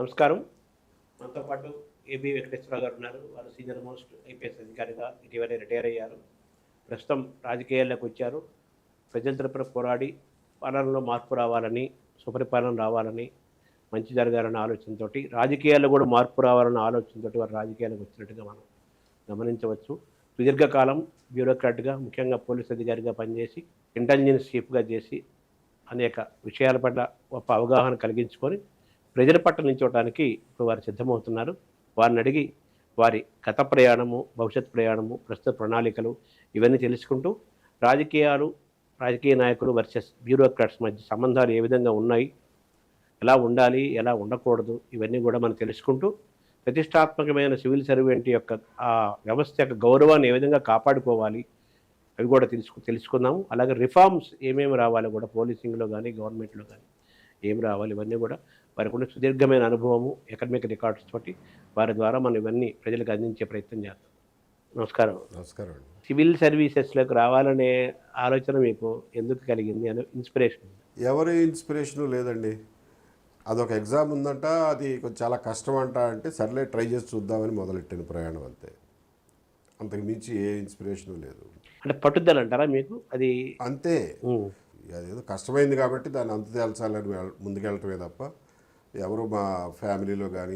నమస్కారం. మనతో పాటు ఏబీ వెంకటేశ్వరరావు గారు ఉన్నారు. వారు సీనియర్ మోస్ట్ ఐపీఎస్ అధికారిగా ఇటీవలే రిటైర్ అయ్యారు. ప్రస్తుతం రాజకీయాల్లోకి వచ్చారు. ప్రజల తరపున పోరాడి పాలనలో మార్పు రావాలని, సుపరిపాలన రావాలని, మంచి జరగాలన్న ఆలోచనతోటి, రాజకీయాల్లో కూడా మార్పు రావాలన్న ఆలోచనతోటి వారు రాజకీయాలకు వచ్చినట్టుగా మనం గమనించవచ్చు. సుదీర్ఘకాలం బ్యూరోక్రాట్గా, ముఖ్యంగా పోలీస్ అధికారిగా పనిచేసి, ఇంటెలిజెన్స్ చీఫ్గా చేసి అనేక విషయాల పట్ల గొప్ప అవగాహన కలిగించుకొని ప్రజల పట్ల నిల్చోవడానికి ఇప్పుడు వారు సిద్ధమవుతున్నారు. వారిని అడిగి వారి గత ప్రయాణము, భవిష్యత్ ప్రయాణము, ప్రస్తుత ప్రణాళికలు ఇవన్నీ తెలుసుకుంటూ రాజకీయాలు, రాజకీయ నాయకులు వర్సెస్ బ్యూరోక్రాట్స్ మధ్య సంబంధాలు ఏ విధంగా ఉన్నాయి, ఎలా ఉండాలి, ఎలా ఉండకూడదు, ఇవన్నీ కూడా మనం తెలుసుకుంటూ ప్రతిష్టాత్మకమైన సివిల్ సర్వెంట్ యొక్క ఆ వ్యవస్థ యొక్క గౌరవాన్ని ఏ విధంగా కాపాడుకోవాలి అవి కూడా తెలుసుకుందాము. అలాగే రిఫార్మ్స్ ఏమేమి రావాలో కూడా పోలీసింగ్లో కానీ గవర్నమెంట్లో కానీ ఏం రావాలి ఇవన్నీ కూడా వారికి ఉన్న సుదీర్ఘమైన అనుభవము, అకాడమిక్ రికార్డ్స్ తోటి వారి ద్వారా మనం ఇవన్నీ ప్రజలకు అందించే ప్రయత్నం చేస్తాం. నమస్కారం. నమస్కారం అండి. సివిల్ సర్వీసెస్లోకి రావాలనే ఆలోచన మీకు ఎందుకు కలిగింది అనే ఇన్స్పిరేషన్? ఎవరి ఇన్స్పిరేషను లేదండి. అదొక ఎగ్జామ్ ఉందంట, అది కొంచెం చాలా కష్టం అంట, అంటే సర్లే ట్రై చేసి చూద్దామని మొదలెట్టిన ప్రయాణం అంతే. అంతకు మించి ఏ ఇన్స్పిరేషను లేదు. అంటే పట్టుదల అంటారా మీకు అది? అంతే. అదేదో కష్టమైంది కాబట్టి దాన్ని అంత తేల్చాలని ముందుకెళ్ళటమే తప్ప ఎవరు మా ఫ్యామిలీలో కానీ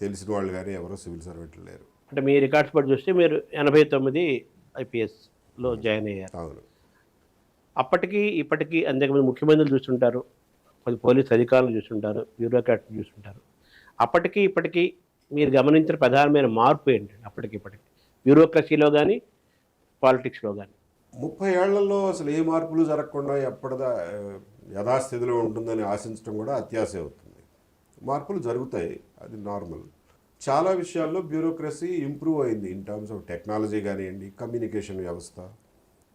తెలిసిన వాళ్ళు కానీ ఎవరో సివిల్ సర్వెంట్లు లేరు. అంటే మీ రికార్డ్స్ బట్టి చూస్తే మీరు 89 ఐపీఎస్లో జాయిన్ అయ్యారు. అవును. అప్పటికి ఇప్పటికీ అంతకుమంది ముఖ్యమంత్రులు చూస్తుంటారు, కొద్ది పోలీస్ అధికారులు చూస్తుంటారు, బ్యూరోక్రాట్లు చూస్తుంటారు. అప్పటికి ఇప్పటికీ మీరు గమనించిన ప్రధానమైన మార్పు ఏంటండి? అప్పటికి ఇప్పటికి బ్యూరోక్రసీలో కానీ పాలిటిక్స్లో కానీ 30 ఏళ్లలో అసలు ఏ మార్పులు జరగకుండా ఎప్పటిదా యథాస్థితిలో ఉంటుందని ఆశించడం కూడా అత్యాశ అవుతుంది. మార్పులు జరుగుతాయి, అది నార్మల్. చాలా విషయాల్లో బ్యూరోక్రసీ ఇంప్రూవ్ అయింది. ఇన్ టర్మ్స్ ఆఫ్ టెక్నాలజీ కానివ్వండి, కమ్యూనికేషన్ వ్యవస్థ,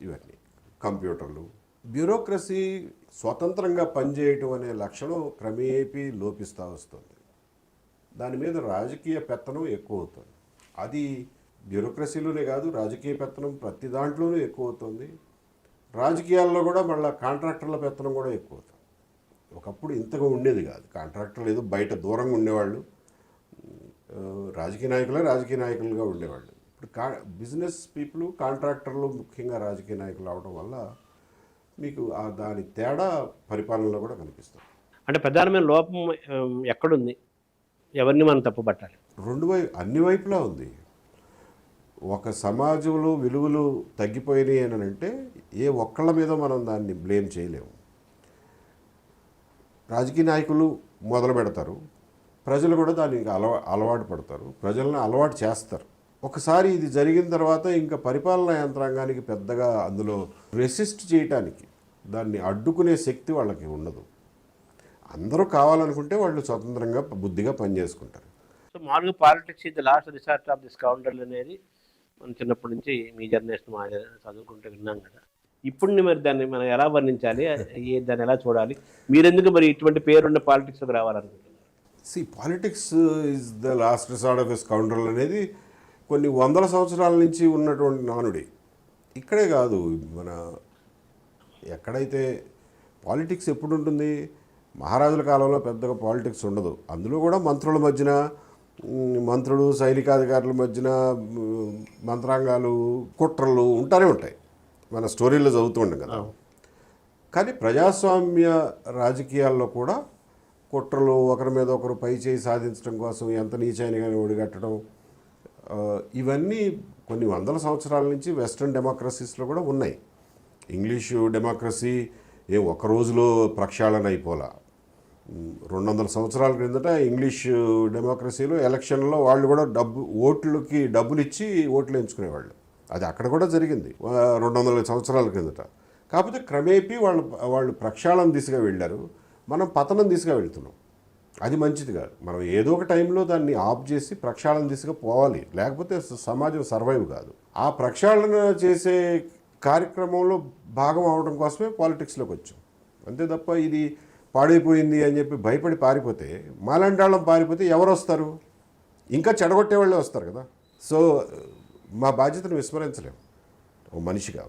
ఇవన్నీ కంప్యూటర్లు. బ్యూరోక్రసీ స్వతంత్రంగా పనిచేయటం అనే లక్షణం క్రమేపీ లోపిస్తూ వస్తుంది. దాని మీద రాజకీయ పెత్తనం ఎక్కువ అవుతుంది. అది బ్యూరోక్రసీలోనే కాదు, రాజకీయ పెత్తనం ప్రతి దాంట్లోనూ ఎక్కువ అవుతుంది. రాజకీయాల్లో కూడా మళ్ళీ కాంట్రాక్టర్ల పెత్తనం కూడా ఎక్కువ అవుతుంది. ఒకప్పుడు ఇంతగా ఉండేది కాదు. కాంట్రాక్టర్లు ఏదో బయట దూరంగా ఉండేవాళ్ళు, రాజకీయ నాయకులుగా ఉండేవాళ్ళు. ఇప్పుడు బిజినెస్ పీపుల్, కాంట్రాక్టర్లు ముఖ్యంగా రాజకీయ నాయకులు అవడం వల్ల మీకు దాని తేడా పరిపాలనలో కూడా కనిపిస్తుంది. అంటే ప్రధానమైన లోపం ఎక్కడుంది? ఎవరిని మనం తప్పుపట్టాలి? అన్ని వైపులా ఉంది. ఒక సమాజంలో విలువలు తగ్గిపోయినాయి అని అంటే ఏ ఒక్కళ్ళ మీద మనం దాన్ని బ్లేమ్ చేయలేము. రాజకీయ నాయకులు మొదలు పెడతారు, ప్రజలు కూడా దానికి అలవాటు పడతారు, ప్రజలను అలవాటు చేస్తారు. ఒకసారి ఇది జరిగిన తర్వాత ఇంకా పరిపాలనా యంత్రాంగానికి పెద్దగా అందులో రెసిస్ట్ చేయటానికి, దాన్ని అడ్డుకునే శక్తి వాళ్ళకి ఉండదు. అందరూ కావాలనుకుంటే వాళ్ళు స్వతంత్రంగా బుద్ధిగా పనిచేసుకుంటారు. సో మామూలుగా పాలిటిక్స్ ఇది లాస్ట్ రిసార్ట్ ఆఫ్ ది స్కౌండర్లు అనేది మనం చిన్నప్పటి నుంచి మీ జర్నలిస్ట్ మా చదువుకుంటూ విన్నాం కదా. ఇప్పుడు మరి దాన్ని మనం ఎలా వర్ణించాలి, దాన్ని ఎలా చూడాలి? మీరెందుకు మరి ఇటువంటి పేరున్న పాలిటిక్స్కి రావాలనుకుంటున్నారు? Politics is the last resort of the స్కౌండర్లు అనేది కొన్ని వందల సంవత్సరాల నుంచి ఉన్నటువంటి నానుడి. ఇక్కడే కాదు, మన ఎక్కడైతే పాలిటిక్స్ ఎప్పుడు ఉంటుంది? మహారాజుల కాలంలో పెద్దగా పాలిటిక్స్ ఉండదు. అందులో కూడా మంత్రులు సైనికాధికారుల మధ్యన మంత్రాంగాలు, కుట్రలు ఉంటానే ఉంటాయి. మన స్టోరీలో చదువుతూ ఉంటాం కదా. కానీ ప్రజాస్వామ్య రాజకీయాల్లో కూడా కుట్రలు, ఒకరి మీద ఒకరు పై చేయి సాధించడం కోసం ఎంత నీచైన ఒడిగట్టడం, ఇవన్నీ కొన్ని వందల సంవత్సరాల నుంచి వెస్ట్రన్ డెమోక్రసీస్లో కూడా ఉన్నాయి. ఇంగ్లీషు డెమోక్రసీ ఒక రోజులో ప్రక్షాళన అయిపోలా. 200 సంవత్సరాల క్రిందట ఇంగ్లీష్ డెమోక్రసీలో ఎలక్షన్లో వాళ్ళు కూడా డబ్బులు ఇచ్చి ఓట్లు ఎంచుకునేవాళ్ళు. అది అక్కడ కూడా జరిగింది 200 సంవత్సరాల క్రిందట. కాకపోతే క్రమేపీ వాళ్ళు ప్రక్షాళన దిశగా వెళ్ళారు, మనం పతనం దిశగా వెళ్తున్నాం. అది మంచిది కాదు. మనం ఏదో ఒక టైంలో దాన్ని ఆఫ్ చేసి ప్రక్షాళన దిశగా పోవాలి, లేకపోతే సమాజం సర్వైవ్ కాదు. ఆ ప్రక్షాళన చేసే కార్యక్రమంలో భాగం అవడం కోసమే పాలిటిక్స్లోకి వచ్చాం. అంతే తప్ప ఇది పాడైపోయింది అని చెప్పి భయపడి పారిపోతే, మాలాంటాళ్ళం పారిపోతే ఎవరు వస్తారు? ఇంకా చెడగొట్టే వాళ్ళే వస్తారు కదా. సో మా బాధ్యతను విస్మరించలేము ఓ మనిషిగా.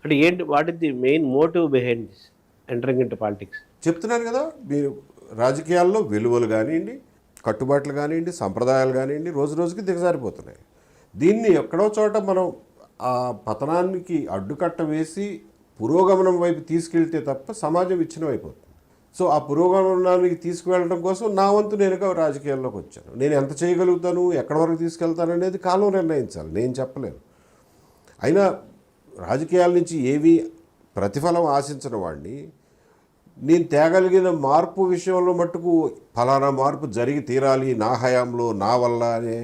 అంటే ఏంటి, what is the main motive behind this entering into politics? చెప్తున్నాను కదా, మీరు రాజకీయాల్లో విలువలు కానివ్వండి, కట్టుబాట్లు కానివ్వండి, సంప్రదాయాలు కానివ్వండి రోజు రోజుకి దిగజారిపోతున్నాయి. దీన్ని ఎక్కడో చోట మనం ఆ పతనానికి అడ్డుకట్ట వేసి పురోగమనం వైపు తీసుకెళ్తే తప్ప సమాజం విచ్ఛిన్నం అయిపోతుంది. సో ఆ పురోగమనానికి తీసుకువెళ్ళడం కోసం నా వంతు నేనుగా రాజకీయాల్లోకి వచ్చాను. నేను ఎంత చేయగలుగుతాను, ఎక్కడి వరకు తీసుకెళ్తాను అనేది కాలం నిర్ణయించాలి, నేను చెప్పలేను. అయినా రాజకీయాల నుంచి ఏవి ప్రతిఫలం ఆశించిన వాడిని నేను తేగలిగిన మార్పు విషయంలో మట్టుకు ఫలానా మార్పు జరిగి తీరాలి నా హయాంలో నా వల్ల అనే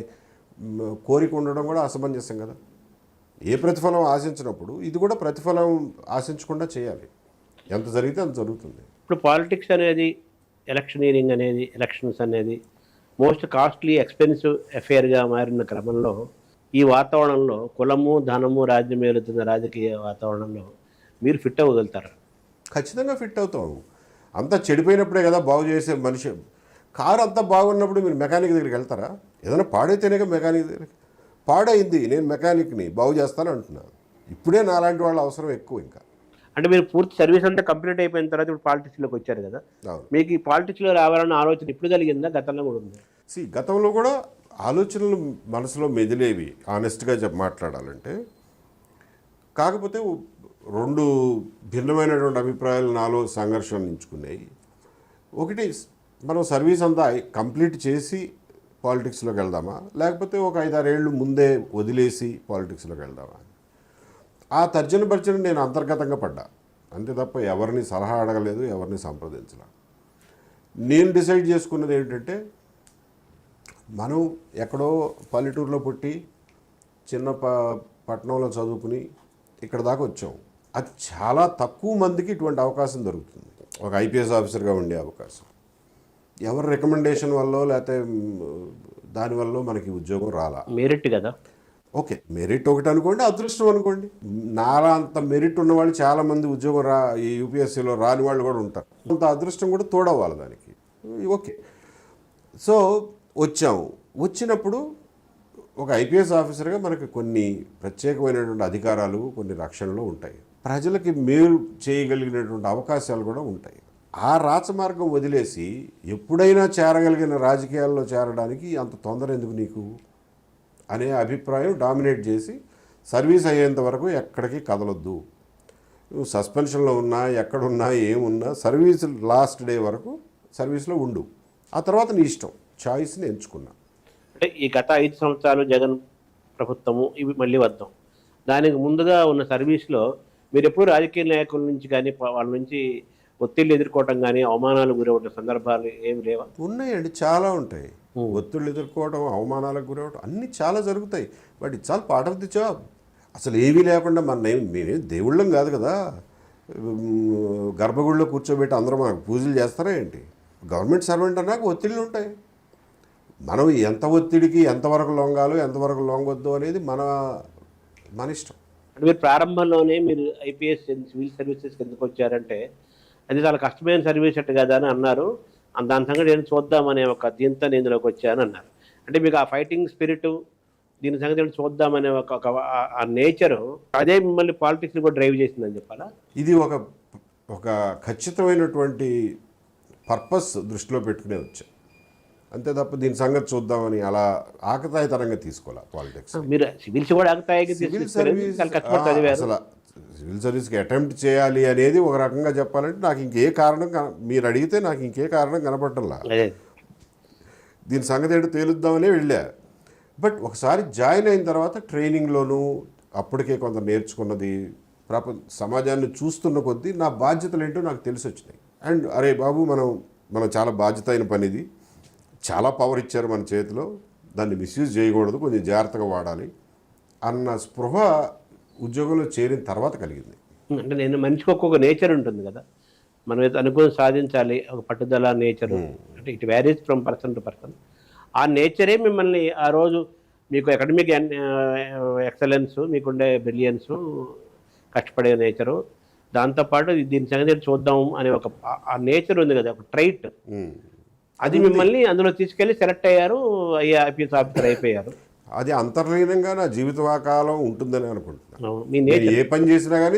కోరిక ఉండడం కూడా అసమంజసం కదా. ఏ ప్రతిఫలం ఆశించినప్పుడు ఇది కూడా ప్రతిఫలం ఆశించకుండా చేయాలి. ఎంత జరిగితే అంత జరుగుతుంది. ఇప్పుడు పాలిటిక్స్ అనేది, ఎలక్షనీరింగ్ అనేది, ఎలక్షన్స్ అనేది మోస్ట్ కాస్ట్లీ ఎక్స్పెన్సివ్ అఫేర్గా మారిన క్రమంలో ఈ వాతావరణంలో కులము ధనము రాజ్యం ఏలుతున్న రాజకీయ వాతావరణంలో మీరు ఫిట్ అవ్వగలుగుతారు? ఖచ్చితంగా ఫిట్ అవుతాం. అంతా చెడిపోయినప్పుడే కదా బాగు చేసే మనిషి. కారు అంతా బాగున్నప్పుడు మీరు మెకానిక్ దగ్గరికి వెళ్తారా? ఏదైనా పాడైతేనేగా మెకానిక్ దగ్గరికి. పాడైంది, నేను మెకానిక్ని బాగు చేస్తాను అంటున్నాను. ఇప్పుడే నాలాంటి వాళ్ళ అవసరం ఎక్కువ. ఇంకా అంటే మీరు పూర్తి సర్వీస్ అంతా కంప్లీట్ అయిపోయిన తర్వాత ఇప్పుడు పాలిటిక్స్లోకి వచ్చారు కదా, మీకు ఈ పాలిటిక్స్లో రావాలన్న ఆలోచన ఇప్పుడు కలిగిందా, గతంలో కూడా ఉంది? గతంలో కూడా ఆలోచనలు మనసులో మెదిలేవి, ఆనెస్ట్గా మాట్లాడాలంటే. కాకపోతే రెండు భిన్నమైనటువంటి అభిప్రాయాలు నాలో సంఘర్షణించుకున్నాయి. ఒకటి, మనం సర్వీస్ అంతా కంప్లీట్ చేసి పాలిటిక్స్లోకి వెళ్దామా, లేకపోతే ఒక 5-6 ఏళ్ళు ముందే వదిలేసి పాలిటిక్స్లోకి వెళ్దామా. ఆ తర్జన భర్జన నేను అంతర్గతంగా పడ్డా, అంతే తప్ప ఎవరిని సలహా అడగలేదు, ఎవరిని సంప్రదించలే. నేను డిసైడ్ చేసుకున్నది ఏంటంటే, మనం ఎక్కడో పల్లెటూరులో పుట్టి చిన్న పట్టణంలో చదువుకుని ఇక్కడ దాకా వచ్చాం. అది చాలా తక్కువ మందికి ఇటువంటి అవకాశం దొరుకుతుంది. ఒక ఐపీఎస్ ఆఫీసర్గా ఉండే అవకాశం ఎవరి రికమెండేషన్ వల్ల లేకపోతే దానివల్ల మనకి ఉద్యోగం రాలా. మెరిట్ కదా. ఓకే, మెరిట్ ఒకటి అనుకోండి, అదృష్టం అనుకోండి. నాలా అంత మెరిట్ ఉన్నవాళ్ళు చాలామంది ఉద్యోగం ఈ యూపీఎస్సీలో రాని వాళ్ళు కూడా ఉంటారు. అంత అదృష్టం కూడా తోడవ్వాలి దానికి. ఓకే, సో వచ్చాము. వచ్చినప్పుడు ఒక ఐపీఎస్ ఆఫీసర్గా మనకి కొన్ని ప్రత్యేకమైనటువంటి అధికారాలు, కొన్ని రక్షణలు ఉంటాయి. ప్రజలకి మేలు చేయగలిగినటువంటి అవకాశాలు కూడా ఉంటాయి. ఆ రాచమార్గం వదిలేసి ఎప్పుడైనా చేరగలిగిన రాజకీయాల్లో చేరడానికి అంత తొందర ఎందుకు నీకు అనే అభిప్రాయం డామినేట్ చేసి సర్వీస్ అయ్యేంత వరకు ఎక్కడికి కదలొద్దు, నువ్వు సస్పెన్షన్లో ఉన్నా ఎక్కడున్నా ఏమున్నా సర్వీస్ లాస్ట్ డే వరకు సర్వీస్లో ఉండు, ఆ తర్వాత నీ ఇష్టం, చాయిస్ని ఎంచుకున్నా. అంటే ఈ గత 5 సంవత్సరాలు జగన్ ప్రభుత్వము ఇవి మళ్ళీ వద్దాం, దానికి ముందుగా ఉన్న సర్వీస్లో మీరు ఎప్పుడు రాజకీయ నాయకుల నుంచి కానీ వాళ్ళ నుంచి ఒత్తిళ్ళు ఎదుర్కోవటం కానీ అవమానాలు గురవడం సందర్భాలు ఏమి లేవా? ఉన్నాయండి, చాలా ఉంటాయి. ఒత్తిళ్ళు ఎదుర్కోవడం, అవమానాలకు గురవడం అన్నీ చాలా జరుగుతాయి. But it's all part of the job. అసలు ఏమీ లేకుండా మేమే దేవుళ్ళం కాదు కదా, గర్భగుడిలో కూర్చోబెట్టి అందరూ మనకు పూజలు చేస్తారా ఏంటి? గవర్నమెంట్ సర్వెంట్ అన్నాక ఒత్తిళ్ళు ఉంటాయి. మనం ఎంత ఒత్తిడికి ఎంతవరకు లొంగాలో ఎంతవరకు లొంగొద్దు అనేది మన ఇష్టం. అంటే మీరు ప్రారంభంలోనే మీరు ఐపీఎస్ సివిల్ సర్వీసెస్కి ఎందుకు వచ్చారంటే అది చాలా కష్టమైన సర్వీస్ అట్టు కదా అని అన్నారు. దాని సంగతి నేను చూద్దామనే ఒక దీంతో నేను ఇందులోకి వచ్చాను అన్నారు. అంటే మీకు ఆ ఫైటింగ్ స్పిరిట్, దీని సంగతి ఏంటి చూద్దామనే ఆ నేచరు అదే మిమ్మల్ని పాలిటిక్స్ని కూడా డ్రైవ్ చేసిందని చెప్పాలా? ఇది ఒక ఖచ్చితమైనటువంటి పర్పస్ దృష్టిలో పెట్టుకునే వచ్చా, అంతే తప్ప దీని సంగతి చూద్దామని అలా ఆకతాయితనంగా తీసుకోవాలి పాలిటిక్స్. మీరు సివిల్స్ కూడా ఆకతాయిగా అసలు సివిల్ సర్వీస్కి అటెంప్ట్ చేయాలి అనేది ఒక రకంగా చెప్పాలంటే నాకు ఇంకే కారణం మీరు అడిగితే నాకు ఇంకే కారణం కనపడటంలా. దీని సంగతి ఏంటో తేలుద్దామనే వెళ్ళా. బట్ ఒకసారి జాయిన్ అయిన తర్వాత ట్రైనింగ్లోనూ అప్పటికే కొంత నేర్చుకున్నది, సమాజాన్ని చూస్తున్న కొద్దీ నా బాధ్యతలు ఏంటో నాకు తెలిసి వచ్చినాయి. అండ్ అరే బాబు, మనం చాలా బాధ్యత అయిన పని ఇది, చాలా పవర్ ఇచ్చారు మన చేతిలో, దాన్ని మిస్యూజ్ చేయకూడదు, కొంచెం జాగ్రత్తగా వాడాలి అన్న స్పృహ ఉద్యోగంలో చేరిన తర్వాత కలిగింది. అంటే నేను మనిషికి ఒక్కొక్క నేచర్ ఉంటుంది కదా, మనం ఏదో అనుకుని సాధించాలి, ఒక పట్టుదల నేచరు, అంటే it varies from person to person. ఆ నేచరే మిమ్మల్ని ఆ రోజు మీకు అకాడమిక్ ఎక్సలెన్స్, మీకుండే బ్రిలియన్స్, కష్టపడే నేచరు, దాంతోపాటు దీని సంగతి చూద్దాం అనే ఆ నేచర్ ఉంది కదా, ఒక ట్రైట్, అది మిమ్మల్ని అందులో తీసుకెళ్ళి సెలెక్ట్ అయ్యారు, ఐపీఎస్ ఆఫీసర్ అయిపోయారు. అది అంతర్లీనంగా నా జీవితకాలం ఉంటుందని అనుకుంటున్నాను. ఏ పని చేసినా కానీ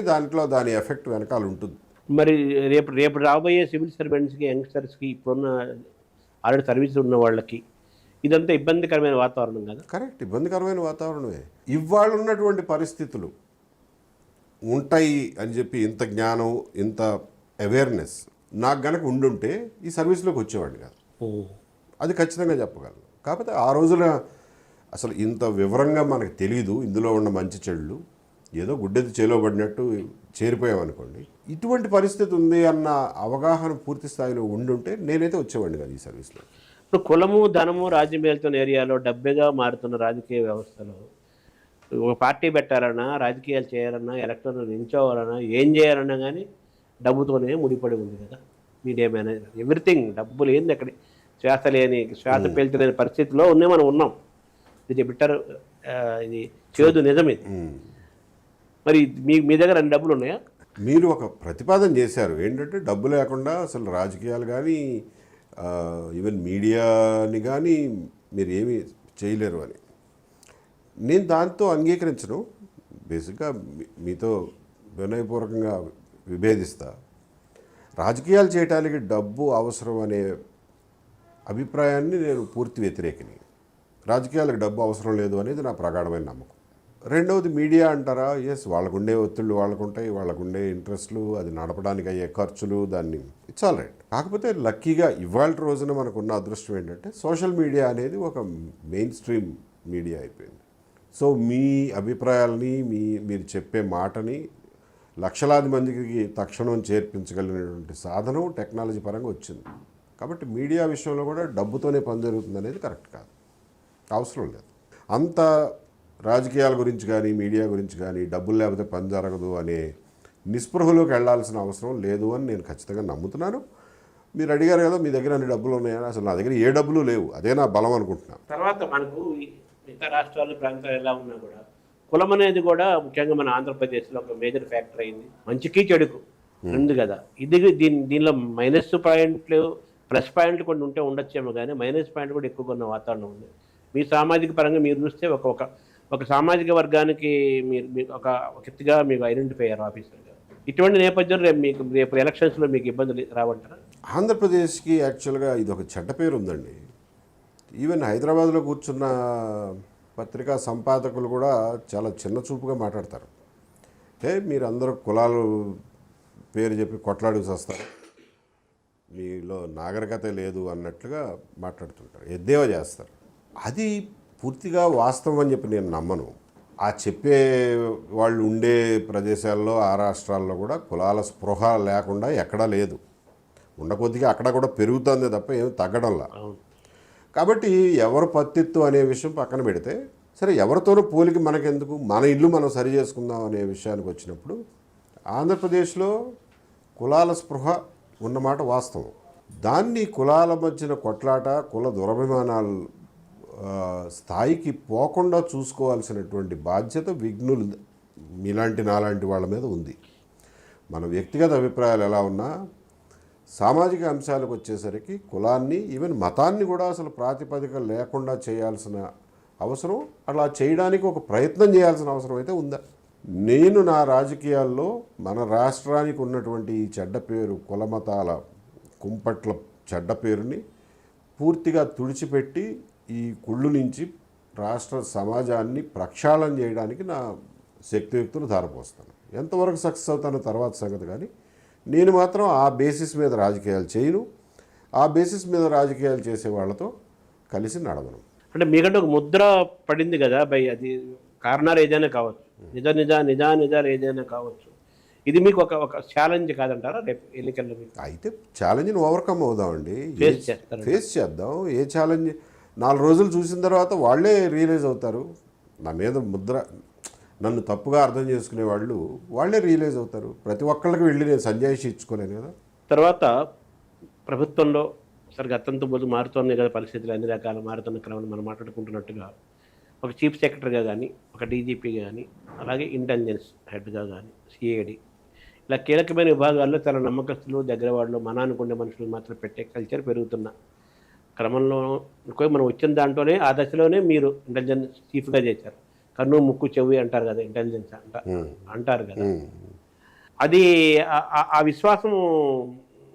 దాని ఎఫెక్ట్ వెనకాల ఉంటుంది. మరి రేపు రాబోయే సివిల్ సర్వెంట్స్కి, యంగ్స్టర్స్కి, ఇప్పుడున్న ఆల్రెడీ సర్వీస్ ఉన్న వాళ్ళకి ఇదంతా ఇబ్బందికరమైన వాతావరణం కదా. కరెక్ట్, ఇబ్బందికరమైన వాతావరణమే. ఇవాళ ఉన్నటువంటి పరిస్థితులు ఉంటాయి అని చెప్పి ఇంత జ్ఞానం, ఇంత అవేర్నెస్ నాకు గనక ఉండుంటే ఈ సర్వీస్లోకి వచ్చేవాడిని కాదు. అది ఖచ్చితంగా చెప్పగలను. కాకపోతే ఆ రోజున అసలు ఇంత వివరంగా మనకు తెలియదు ఇందులో ఉన్న మంచి చెడులు, ఏదో గుడ్డెది చేలో పడినట్టు చేరిపోయామనుకోండి. ఇటువంటి పరిస్థితి ఉంది అన్న అవగాహన పూర్తి స్థాయిలో ఉండుంటే నేనైతే వచ్చేవాడిని కాదు ఈ సర్వీస్లో. ఇప్పుడు కులము, ధనము, రాజ్యం వెళ్తున్న ఏరియాలో డబ్బుగా మారుతున్న రాజకీయ వ్యవస్థలో ఒక పార్టీ పెట్టాలన్నా, రాజకీయాలు చేయాలన్నా, ఎలక్షన్లు నిల్చోవాలన్నా, ఏం చేయాలన్నా కానీ డబ్బుతోనే ముడిపడి ఉంది కదా. మీడియా మేనేజర్ ఎవ్రీథింగ్ డబ్బు లేని అక్కడ శ్వాస పేల్చలేని పరిస్థితిలో మనం ఉన్నాం. ఇది బిట్టర్, ఇది చేదు నిజం ఇది. మరి మీ దగ్గర అన్ని డబ్బులు ఉన్నాయా? మీరు ఒక ప్రతిపాదన చేశారు ఏంటంటే డబ్బు లేకుండా అసలు రాజకీయాలు కానీ ఈవెన్ మీడియాని కానీ మీరు ఏమీ చేయలేరు అని. నేను దాంతో అంగీకరించను. బేసిక్గా మీతో వినయపూర్వకంగా విభేదిస్తా. రాజకీయాలు చేయడానికి డబ్బు అవసరం అనే అభిప్రాయాన్ని నేను పూర్తి వ్యతిరేకిని. రాజకీయాలకు డబ్బు అవసరం లేదు అనేది నా ప్రగాఢమైన నమ్మకం. రెండవది మీడియా అంటారా, ఎస్ వాళ్ళకుండే ఒత్తిళ్ళు వాళ్ళకుంటాయి, వాళ్ళకుండే ఇంట్రెస్ట్లు, అది నడపడానికి అయ్యే ఖర్చులు, దాన్ని ఇట్స్ ఆల్ రైట్. కాకపోతే లక్కీగా ఇవాళ రోజున మనకున్న అదృష్టం ఏంటంటే సోషల్ మీడియా అనేది ఒక మెయిన్ స్ట్రీమ్ మీడియా అయిపోయింది. సో మీ అభిప్రాయాలని మీరు చెప్పే మాటని లక్షలాది మందికి తక్షణం చేర్పించగలిగినటువంటి సాధనం టెక్నాలజీ పరంగా వచ్చింది. కాబట్టి మీడియా విషయంలో కూడా డబ్బుతోనే పని జరుగుతుంది అనేది కరెక్ట్ కాదు, అవసరం లేదు. అంత రాజకీయాల గురించి కానీ మీడియా గురించి కానీ డబ్బులు లేకపోతే పని జరగదు అనే నిస్పృహలోకి వెళ్లాల్సిన అవసరం లేదు అని నేను ఖచ్చితంగా నమ్ముతున్నాను. మీరు అడిగారు కదా మీ దగ్గర అన్ని డబ్బులు ఉన్నాయని, అసలు నా దగ్గర ఏ డబ్బులు లేవు, అదే నా బలం అనుకుంటున్నాను. తర్వాత మనకు మిగతా రాష్ట్రాలు, ప్రాంతాలు ఎలా ఉన్నా కూడా కులం అనేది కూడా ముఖ్యంగా మన ఆంధ్రప్రదేశ్లో ఒక మేజర్ ఫ్యాక్టర్ అయింది. మంచికి చెడుకు ఉంది కదా. దీనిలో మైనస్ పాయింట్లు, ప్లస్ పాయింట్లు కొన్ని ఉంటే ఉండొచ్చేమో కానీ మైనస్ పాయింట్ కూడా ఎక్కువగా ఉన్న వాతావరణం ఉంది. మీ సామాజిక పరంగా మీరు చూస్తే ఒక సామాజిక వర్గానికి మీరు ఒక వ్యక్తిగా మీకు ఐడెంటిఫై అయ్యారు ఆఫీసర్గా. ఇటువంటి నేపథ్యంలో రేపు ఎలక్షన్స్లో మీకు ఇబ్బందులు రావంటారా? ఆంధ్రప్రదేశ్కి యాక్చువల్గా ఇది ఒక చెడ్డ పేరు ఉందండి. ఈవెన్ హైదరాబాద్లో కూర్చున్న పత్రికా సంపాదకులు కూడా చాలా చిన్న చూపుగా మాట్లాడతారు. మీరు అందరూ కులాలు పేరు చెప్పి కొట్లాడుకు వస్తారు, మీలో నాగరికత లేదు అన్నట్లుగా మాట్లాడుతుంటారు, ఎద్దేవా చేస్తారు. అది పూర్తిగా వాస్తవం అని చెప్పి నేను నమ్మను. ఆ చెప్పే వాళ్ళు ఉండే ప్రదేశాల్లో, ఆ రాష్ట్రాల్లో కూడా కులాల స్పృహ లేకుండా ఎక్కడా లేదు. ఉండకొద్దిగా అక్కడ కూడా పెరుగుతుంది తప్ప ఏమి తగ్గడంలా. కాబట్టి ఎవరు పత్తిత్తు అనే విషయం పక్కన పెడితే, సరే ఎవరితోనూ పోలికి మనకెందుకు, మన ఇల్లు మనం సరి చేసుకుందాం అనే విషయానికి వచ్చినప్పుడు ఆంధ్రప్రదేశ్లో కులాల స్పృహ ఉన్నమాట వాస్తవం. దాన్ని కులాల మధ్యన కొట్లాట, కుల దురభిమానాలు స్థాయికి పోకుండా చూసుకోవాల్సినటువంటి బాధ్యత విఘ్నులు మీలాంటి నాలాంటి వాళ్ళ మీద ఉంది. మన వ్యక్తిగత అభిప్రాయాలు ఎలా ఉన్నా సామాజిక అంశాలకు వచ్చేసరికి కులాన్ని, ఈవెన్ మతాన్ని కూడా అసలు ప్రాతిపదిక లేకుండా చేయాల్సిన అవసరం, అలా చేయడానికి ఒక ప్రయత్నం చేయాల్సిన అవసరం అయితే ఉందా? నేను నా రాజకీయాల్లో మన రాష్ట్రానికి ఉన్నటువంటి ఈ చెడ్డ పేరు, కులమతాల కుంపట్ల చెడ్డ పేరుని పూర్తిగా తుడిచిపెట్టి ఈ కుళ్ళు నుంచి రాష్ట్ర సమాజాన్ని ప్రక్షాళన చేయడానికి నా శక్తియుక్తులు ధారపోస్తాను. ఎంతవరకు సక్సెస్ అవుతానో తర్వాత సంగతి, కానీ నేను మాత్రం ఆ బేసిస్ మీద రాజకీయాలు చేయను. ఆ బేసిస్ మీద రాజకీయాలు చేసే వాళ్ళతో కలిసి నడవను. అంటే మీకంటే ఒక ముద్ర పడింది కదా బై, అది కారణాలు ఏదైనా కావచ్చు, నిజాలు ఏదైనా కావచ్చు. ఇది మీకు ఒక ఛాలెంజ్ కాదంటారా రేపు ఎన్నికల్లో? మీకు అయితే ఛాలెంజ్ని ఓవర్కమ్ అవుదామండి, ఫేస్ చేద్దాం. ఏ ఛాలెంజ్ 4 రోజులు చూసిన తర్వాత వాళ్ళే రియలైజ్ అవుతారు. నా మీద ముద్ర, నన్ను తప్పుగా అర్థం చేసుకునే వాళ్ళే రియలైజ్ అవుతారు. ప్రతి ఒక్కళ్ళకి వెళ్ళి నేను సంజాయిషి ఇచ్చుకోలేను కదా. తర్వాత ప్రభుత్వంలో సరే గతంతో ముందు మారుతున్నాయి కదా పరిస్థితులు, అన్ని రకాల మారుతున్న క్రమంలో మనం మాట్లాడుకుంటున్నట్టుగా ఒక చీఫ్ సెక్రటరీగా కానీ, ఒక డీజీపీ కానీ, అలాగే ఇంటెలిజెన్స్ హెడ్గా కానీ, సిఐడి, ఇలా కీలకమైన విభాగాల్లో చాలా నమ్మకస్తులు, దగ్గర వాళ్ళు, మన అనుకునే మనుషులు మాత్రం పెట్టే కల్చర్ పెరుగుతున్న క్రమంలో మనం వచ్చిన దాంట్లోనే ఆ దశలోనే మీరు ఇంటెలిజెన్స్ చీఫ్గా చేశారు. కన్ను ముక్కు చెవి అంటారు కదా, ఇంటెలిజెన్స్ అంటారు కదా. అది ఆ విశ్వాసం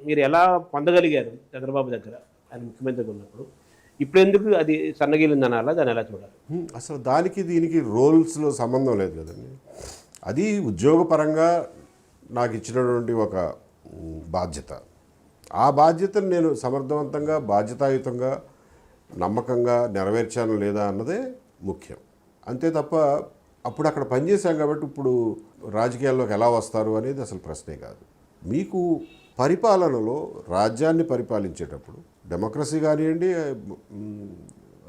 మీరు ఎలా పొందగలిగారు చంద్రబాబు దగ్గర, ఆయన ముఖ్యమంత్రిగా ఉన్నప్పుడు? ఇప్పుడు ఎందుకు అది సన్నగిలింది అనాలా, దాన్ని ఎలా చూడాలి? అసలు దానికి దీనికి రోల్స్లో సంబంధం లేదు కదండి. అది ఉద్యోగపరంగా నాకు ఇచ్చినటువంటి ఒక బాధ్యత. ఆ బాధ్యతను నేను సమర్థవంతంగా, బాధ్యతాయుతంగా, నమ్మకంగా నెరవేర్చాను లేదా అన్నదే ముఖ్యం. అంతే తప్ప అప్పుడు అక్కడ పనిచేశాం కాబట్టి ఇప్పుడు రాజకీయాల్లోకి ఎలా వస్తారు అనేది అసలు ప్రశ్నే కాదు. మీకు పరిపాలనలో రాజ్యాన్ని పరిపాలించేటప్పుడు డెమోక్రసీ కానివ్వండి,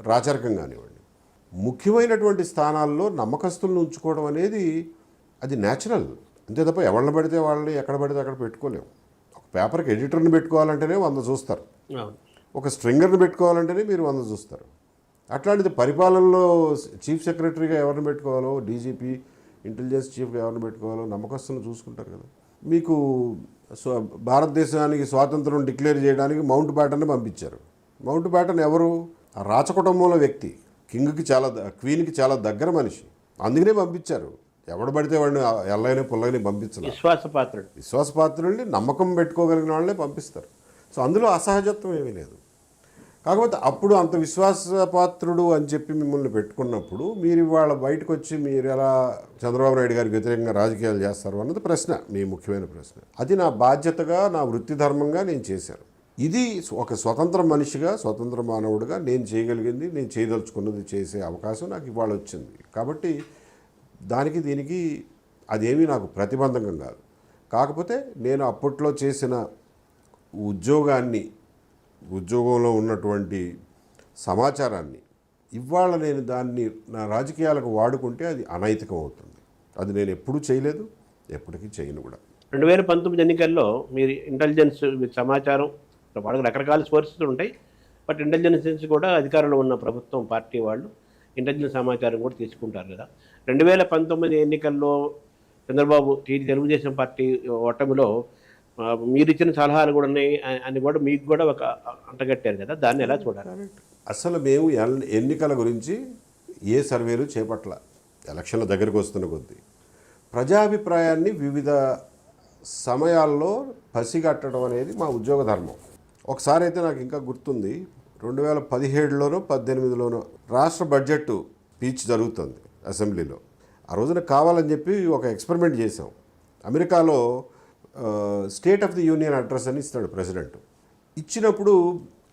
రాచరికం కానివ్వండి, ముఖ్యమైనటువంటి స్థానాల్లో నమ్మకస్తులను ఉంచుకోవడం అనేది అది న్యాచురల్. అంతే తప్ప ఎవరిని పడితే వాళ్ళని ఎక్కడ పడితే అక్కడ పెట్టుకోలేము. ఒక పేపర్కి ఎడిటర్ని పెట్టుకోవాలంటేనే 100 చూస్తారు, ఒక స్ట్రింగర్ని పెట్టుకోవాలంటేనే మీరు 100 చూస్తారు. అట్లాంటిది పరిపాలనలో చీఫ్ సెక్రటరీగా ఎవరిని పెట్టుకోవాలో, డీజీపీ, ఇంటెలిజెన్స్ చీఫ్గా ఎవరిని పెట్టుకోవాలో నమ్మకస్తులను చూసుకుంటారు కదా. మీకు భారతదేశానికి స్వాతంత్రం డిక్లేర్ చేయడానికి మౌంట్ బ్యాటన్ని పంపించారు. మౌంట్ బ్యాటన్ ఎవరు? ఆ రాచకుటుంబంలో వ్యక్తి, క్వీన్కి చాలా దగ్గర మనిషి. అందుకనే పంపించారు. ఎవడు పడితే వాడిని ఎల్లైనా పుల్లైనా పంపించలేదు. విశ్వాసపాత్రుడిని, నమ్మకం పెట్టుకోగలిగిన వాళ్ళనే పంపిస్తారు. సో అందులో అసహజత్వం ఏమీ లేదు. కాకపోతే అప్పుడు అంత విశ్వాసపాత్రుడు అని చెప్పి మిమ్మల్ని పెట్టుకున్నప్పుడు మీరు ఇవాళ బయటకు వచ్చి మీరు ఎలా చంద్రబాబు నాయుడు గారికి వ్యతిరేకంగా రాజకీయాలు చేస్తారు అన్నది ప్రశ్న, మీ ముఖ్యమైన ప్రశ్న. అది నా బాధ్యతగా, నా వృత్తి ధర్మంగా నేను చేశాను. ఇది ఒక స్వతంత్ర మనిషిగా, స్వతంత్ర మానవుడిగా నేను చేయగలిగింది, నేను చేయదలుచుకున్నది చేసే అవకాశం నాకు ఇవాళ వచ్చింది. కాబట్టి దానికి దీనికి అదేమీ నాకు ప్రతిబంధకం కాదు. కాకపోతే నేను అప్పట్లో చేసిన ఉద్యోగంలో ఉన్నటువంటి సమాచారాన్ని ఇవాళ నేను దాన్ని నా రాజకీయాలకు వాడుకుంటే అది అనైతికం అవుతుంది. అది నేను ఎప్పుడూ చేయలేదు, ఎప్పటికీ చేయను కూడా. 2019 ఎన్నికల్లో మీరు ఇంటెలిజెన్స్ సమాచారం, వాళ్ళకి రకరకాల సోర్సెస్ ఉంటాయి, బట్ ఇంటెలిజెన్స్ కూడా అధికారంలో ఉన్న ప్రభుత్వం పార్టీ వాళ్ళు ఇంటెలిజెన్స్ సమాచారం కూడా తీసుకుంటారు కదా. 2019 ఎన్నికల్లో చంద్రబాబు తెలుగుదేశం పార్టీ ఓటమిలో మీరు ఇచ్చిన సలహాలు కూడా ఉన్నాయి అని కూడా మీకు కూడా ఒక అంటగట్టారు కదా, దాన్ని ఎలా చూడాలి? అసలు మేము ఎన్నికల గురించి ఏ సర్వేలు చేపట్ల. ఎలక్షన్ల దగ్గరకు వస్తున్న కొద్దీ ప్రజాభిప్రాయాన్ని వివిధ సమయాల్లో పసిగట్టడం అనేది మా ఉద్యోగ ధర్మం. ఒకసారి అయితే నాకు ఇంకా గుర్తుంది, 2017లోనో 18లోనో రాష్ట్ర బడ్జెట్ స్పీచ్ జరుగుతుంది అసెంబ్లీలో. ఆ రోజున కావాలని చెప్పి ఒక ఎక్స్పెరిమెంట్ చేసాం. అమెరికాలో state of the union address అని ఇస్తాడు ప్రెసిడెంట్. ఇచ్చినప్పుడు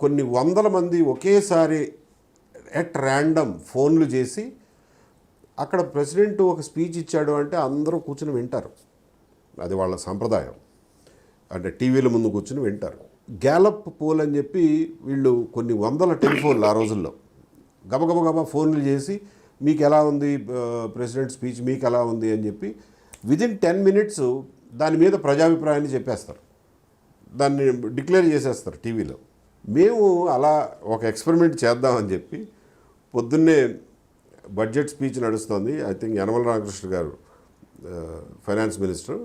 కొన్ని వందల మంది ఒకేసారి ఎట్ ర్యాండమ్ ఫోన్లు చేసి అక్కడ ప్రెసిడెంట్ ఒక స్పీచ్ ఇచ్చాడు అంటే అందరూ కూర్చుని వింటారు. అది వాళ్ళ సాంప్రదాయం. అంటే టీవీల ముందు కూర్చుని వింటారు. గ్యాలప్ పోల్ అని చెప్పి వీళ్ళు కొన్ని వందల టెలిఫోన్లు ఆ రోజుల్లో గబగబా ఫోన్లు చేసి మీకు ఎలా ఉంది ప్రెసిడెంట్ స్పీచ్, మీకు ఎలా ఉంది అని చెప్పి విదిన్ 10 minutes దాని మీద ప్రజాభిప్రాయాన్ని చెప్పేస్తారు, దాన్ని డిక్లేర్ చేసేస్తారు టీవీలో. మేము అలా ఒక ఎక్స్పెరిమెంట్ చేద్దామని చెప్పి పొద్దున్నే బడ్జెట్ స్పీచ్ నడుస్తుంది. ఐ థింక్ యనమల రామకృష్ణ గారు ఫైనాన్స్ మినిస్టర్.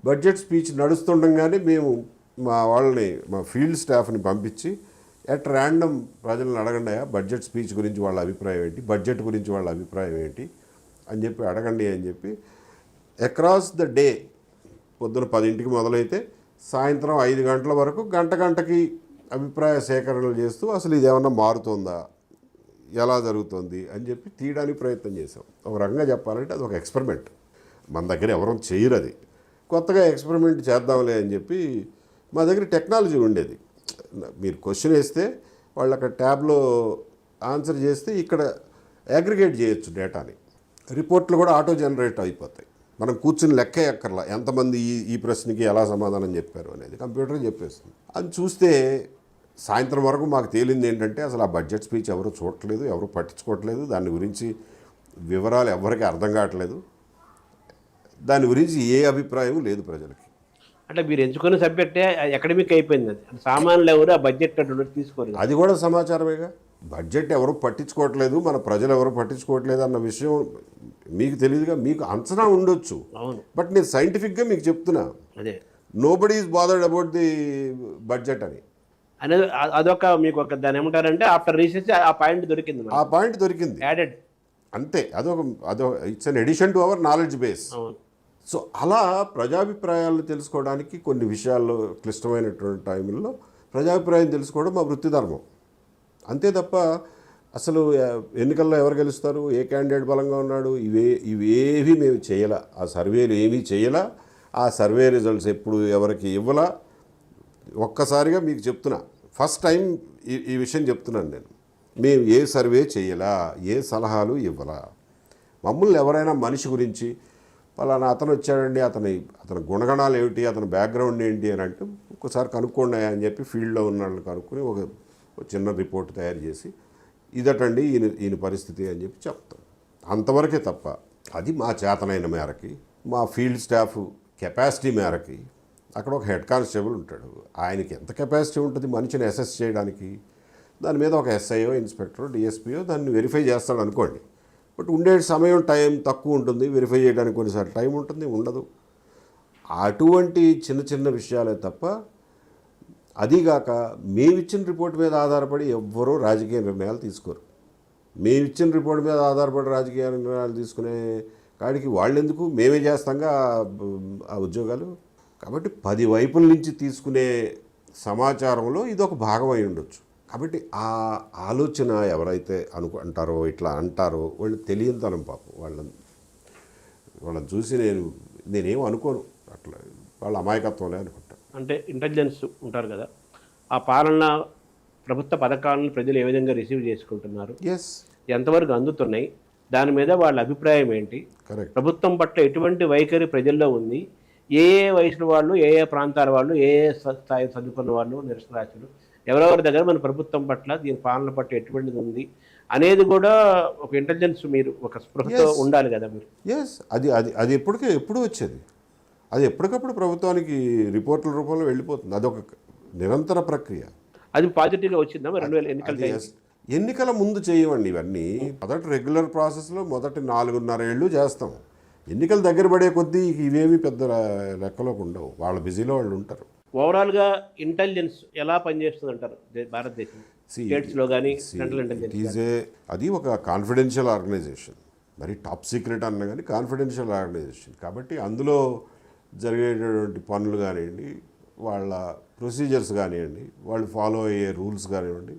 బడ్జెట్ స్పీచ్ నడుస్తుండగానే మేము మా ఫీల్డ్ స్టాఫ్ని పంపించి ఎట్ ర్యాండమ్ ప్రజలను అడగండి, బడ్జెట్ స్పీచ్ గురించి వాళ్ళ అభిప్రాయం ఏంటి, బడ్జెట్ గురించి వాళ్ళ అభిప్రాయం ఏంటి అని చెప్పి అడగండి అని చెప్పి అక్రాస్ ద డే పొద్దున 10 మొదలైతే సాయంత్రం 5 గంటల వరకు గంటకి అభిప్రాయ సేకరణలు చేస్తూ అసలు ఇది ఏమన్నా మారుతుందా, ఎలా జరుగుతుంది అని చెప్పి తీయడానికి ప్రయత్నం చేసాం. ఒక రకంగా చెప్పాలంటే అది ఒక ఎక్స్పెరిమెంట్. మన దగ్గర ఎవరూ చేయరు. అది కొత్తగా ఎక్స్పెరిమెంట్ చేద్దాంలే అని చెప్పి మా దగ్గర టెక్నాలజీ ఉండేది. మీరు క్వశ్చన్ వేస్తే వాళ్ళు అక్కడ ట్యాబ్లో ఆన్సర్ చేస్తే ఇక్కడ అగ్రిగేట్ చేయొచ్చు డేటాని. రిపోర్ట్లు కూడా ఆటో జనరేట్ అయిపోతాయి. మనం కూర్చుని లెక్క ఎక్కర్లా ఎంతమంది ఈ ప్రశ్నకి ఎలా సమాధానం చెప్పారు అనేది కంప్యూటర్ చెప్పేస్తుంది. అది చూస్తే సాయంత్రం వరకు మాకు తేలింది ఏంటంటే అసలు ఆ బడ్జెట్ స్పీచ్ ఎవరు చూడట్లేదు, ఎవరు పట్టించుకోవట్లేదు, దాని గురించి వివరాలు ఎవరికి అర్థం కావట్లేదు, దాని గురించి ఏ అభిప్రాయం లేదు ప్రజలకి. అంటే మీరు ఎంచుకున్న సబ్జెక్టే అకాడమిక్ అయిపోయింది. అది సామాన్యులు ఎవరు ఆ బడ్జెట్ తీసుకోరు. అది కూడా సమాచారమేగా. బడ్జెట్ ఎవరు పట్టించుకోవట్లేదు, మన ప్రజలు ఎవరు పట్టించుకోవట్లేదు అన్న విషయం మీకు తెలియదుగా. మీకు అంచనా ఉండొచ్చు, బట్ నేను సైంటిఫిక్గా మీకు చెప్తున్నా, nobody is bothered about the budget అని అనేది. అదొక మీకు ఒక దాని ఏమంటారంటే ఆఫ్టర్ రీసెర్చ్ ఆ పాయింట్ దొరికింది యాడెడ్ అంతే. అదొక it's an edition to our knowledge base. So అలా ప్రజాభిప్రాయాలను తెలుసుకోవడానికి కొన్ని విషయాల్లో క్లిష్టమైనటువంటి టైంలో ప్రజాభిప్రాయం తెలుసుకోవడం మా వృత్తి ధర్మం. అంతే తప్ప అసలు ఎన్నికల్లో ఎవరు గెలుస్తారు, ఏ క్యాండిడేట్ బలంగా ఉన్నాడు, ఇవేవి మేము చేయాల, ఆ సర్వేలు ఏమీ చేయాల, ఆ సర్వే రిజల్ట్స్ ఎప్పుడు ఎవరికి ఇవ్వాలా. ఒక్కసారిగా మీకు చెప్తున్నా, ఫస్ట్ టైం ఈ విషయం చెప్తున్నాను నేను. మేము ఏ సర్వే చేయాలా, ఏ సలహాలు ఇవ్వాలా. మమ్మల్ని ఎవరైనా మనిషి గురించి పలానా అతను వచ్చాడండి, అతని గుణగణాలు ఏమిటి, అతని బ్యాక్గ్రౌండ్ ఏంటి అని అంటే ఒకసారి కనుక్కోండి అని చెప్పి ఫీల్డ్లో ఉన్న వాళ్ళని కనుక్కొని ఒక చిన్న రిపోర్ట్ తయారు చేసి ఇదటండి ఈయన పరిస్థితి అని చెప్పి చెప్తాం. అంతవరకే తప్ప అది మా చేతనైన మేరకి, మా ఫీల్డ్ స్టాఫ్ కెపాసిటీ మేరకి. అక్కడ ఒక హెడ్ కానిస్టేబుల్ ఉంటాడు, ఆయనకి ఎంత కెపాసిటీ ఉంటుంది మనిషిని అసెస్ చేయడానికి, దాని మీద ఒక ఎస్ఐఓ, ఇన్స్పెక్టర్, డిఎస్పీఓ దాన్ని వెరిఫై చేస్తాడు అనుకోండి. బట్ ఉండే సమయం టైం తక్కువ ఉంటుంది, వెరిఫై చేయడానికి కొన్నిసార్లు టైం ఉంటుంది, ఉండదు. అటువంటి చిన్న చిన్న విషయాలే తప్ప, అదీగాక మేమిచ్చిన రిపోర్ట్ మీద ఆధారపడి ఎవ్వరూ రాజకీయ నిర్ణయాలు తీసుకోరు. మేమిచ్చిన రిపోర్ట్ మీద ఆధారపడి రాజకీయ నిర్ణయాలు తీసుకునే కాడికి వాళ్ళెందుకు, మేమే చేస్తాంగా ఆ ఉద్యోగాలు. కాబట్టి 10 వైపుల నుంచి తీసుకునే సమాచారంలో ఇదొక భాగం అయి ఉండొచ్చు. కాబట్టి ఆ ఆలోచన ఎవరైతే అంటారో, ఇట్లా అంటారో వాళ్ళు తెలియనితనం పాపం. వాళ్ళని చూసి నేనేం అనుకోను, అట్లా వాళ్ళ అమాయకత్వంలే అనుకుంటాను. అంటే ఇంటెలిజెన్స్ ఉంటారు కదా, ఆ ప్రభుత్వ పథకాలను ప్రజలు ఏ విధంగా రిసీవ్ చేసుకుంటున్నారు, ఎస్, ఎంతవరకు అందుతున్నాయి, దాని మీద వాళ్ళ అభిప్రాయం ఏంటి, కరెక్ట్, ప్రభుత్వం పట్ల ఎటువంటి వైఖరి ప్రజల్లో ఉంది, ఏ వయసుల వాళ్ళు, ఏ ప్రాంతాల వాళ్ళు, ఏ స్థాయి చదువుకున్న వాళ్ళు, నిరసరాశులు ఎవరెవరి దగ్గర మన ప్రభుత్వం పట్ల, దీని పాలన పట్ల ఎటువంటిది ఉంది అనేది కూడా ఒక ఇంటెలిజెన్స్, మీరు ఒక స్పృహతో ఉండాలి కదా మీరు. ఎస్, అది ఎప్పుడు వచ్చేది, అది ఎప్పటికప్పుడు ప్రభుత్వానికి రిపోర్టుల రూపంలో వెళ్ళిపోతుంది. అదొక నిరంతర ప్రక్రియ. అది పాజిటివ్గా వచ్చిందా 2000 ఎన్నికల ఎన్నికల ముందు చేయమండి ఇవన్నీ. మొదటి రెగ్యులర్ ప్రాసెస్లో మొదటి 4.5 ఏళ్ళు చేస్తాం. ఎన్నికలు దగ్గర పడే కొద్దీ ఇవేవి పెద్ద లెక్కలోకి ఉండవు, వాళ్ళ బిజీలో వాళ్ళు ఉంటారు. ఓవరాల్గా ఇంటెలిజెన్స్ ఎలా పనిచేస్తుంది అంటారు భారతదేశం స్టేట్స్లో కానీ, సెంట్రల్ ఇంటెలిజెన్స్? అది ఒక కాన్ఫిడెన్షియల్ ఆర్గనైజేషన్, మరి టాప్ సీక్రెట్ అన్న కానీ కాన్ఫిడెన్షియల్ ఆర్గనైజేషన్. కాబట్టి అందులో జరిగేటటువంటి పనులు కానివ్వండి, వాళ్ళ ప్రొసీజర్స్ కానివ్వండి, వాళ్ళు ఫాలో అయ్యే రూల్స్ కానివ్వండి,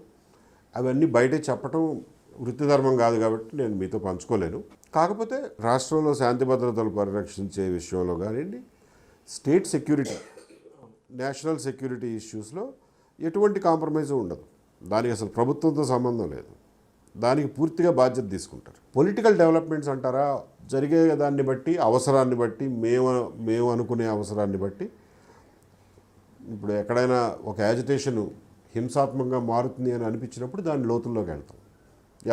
అవన్నీ బయటే చెప్పటం వృత్తిధర్మం కాదు కాబట్టి నేను మీతో పంచుకోలేను. కాకపోతే రాష్ట్రంలో శాంతి భద్రతలు పరిరక్షించే విషయంలో కానివ్వండి, స్టేట్ సెక్యూరిటీ, నేషనల్ సెక్యూరిటీ ఇష్యూస్లో ఎటువంటి కాంప్రమైజ్ ఉండదు. దానికి అసలు ప్రభుత్వంతో సంబంధం లేదు, దానికి పూర్తిగా బాధ్యత తీసుకుంటారు. పొలిటికల్ డెవలప్మెంట్స్ అంటారా, జరిగే దాన్ని బట్టి, అవసరాన్ని బట్టి, మేము అనుకునే అవసరాన్ని బట్టి, ఇప్పుడు ఎక్కడైనా ఒక యాజిటేషన్ హింసాత్మకంగా మారుతుంది అని అనిపించినప్పుడు దాని లోతుల్లోకి వెళ్తాం.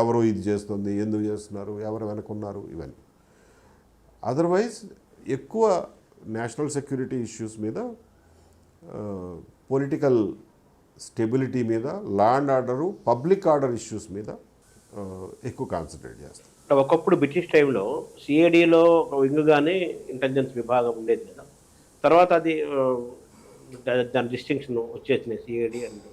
ఎవరు ఇది చేస్తుంది, ఎందుకు చేస్తున్నారు, ఎవరు వెనుకున్నారు, ఇవన్నీ. అదర్వైజ్ ఎక్కువ నేషనల్ సెక్యూరిటీ ఇష్యూస్ మీద, పొలిటికల్ స్టెబిలిటీ మీద, law and order, public order issues మీద ఎక్కువ కాన్సన్ట్రేట్ చేస్తాం. ఒకప్పుడు బ్రిటిష్ టైంలో సిఐడిలో ఒక వింగ్గానే ఇంటెలిజెన్స్ విభాగం ఉండేది కదా, తర్వాత అది దాని డిస్టింక్షన్ వచ్చేసినాయి సిఐడి అండ్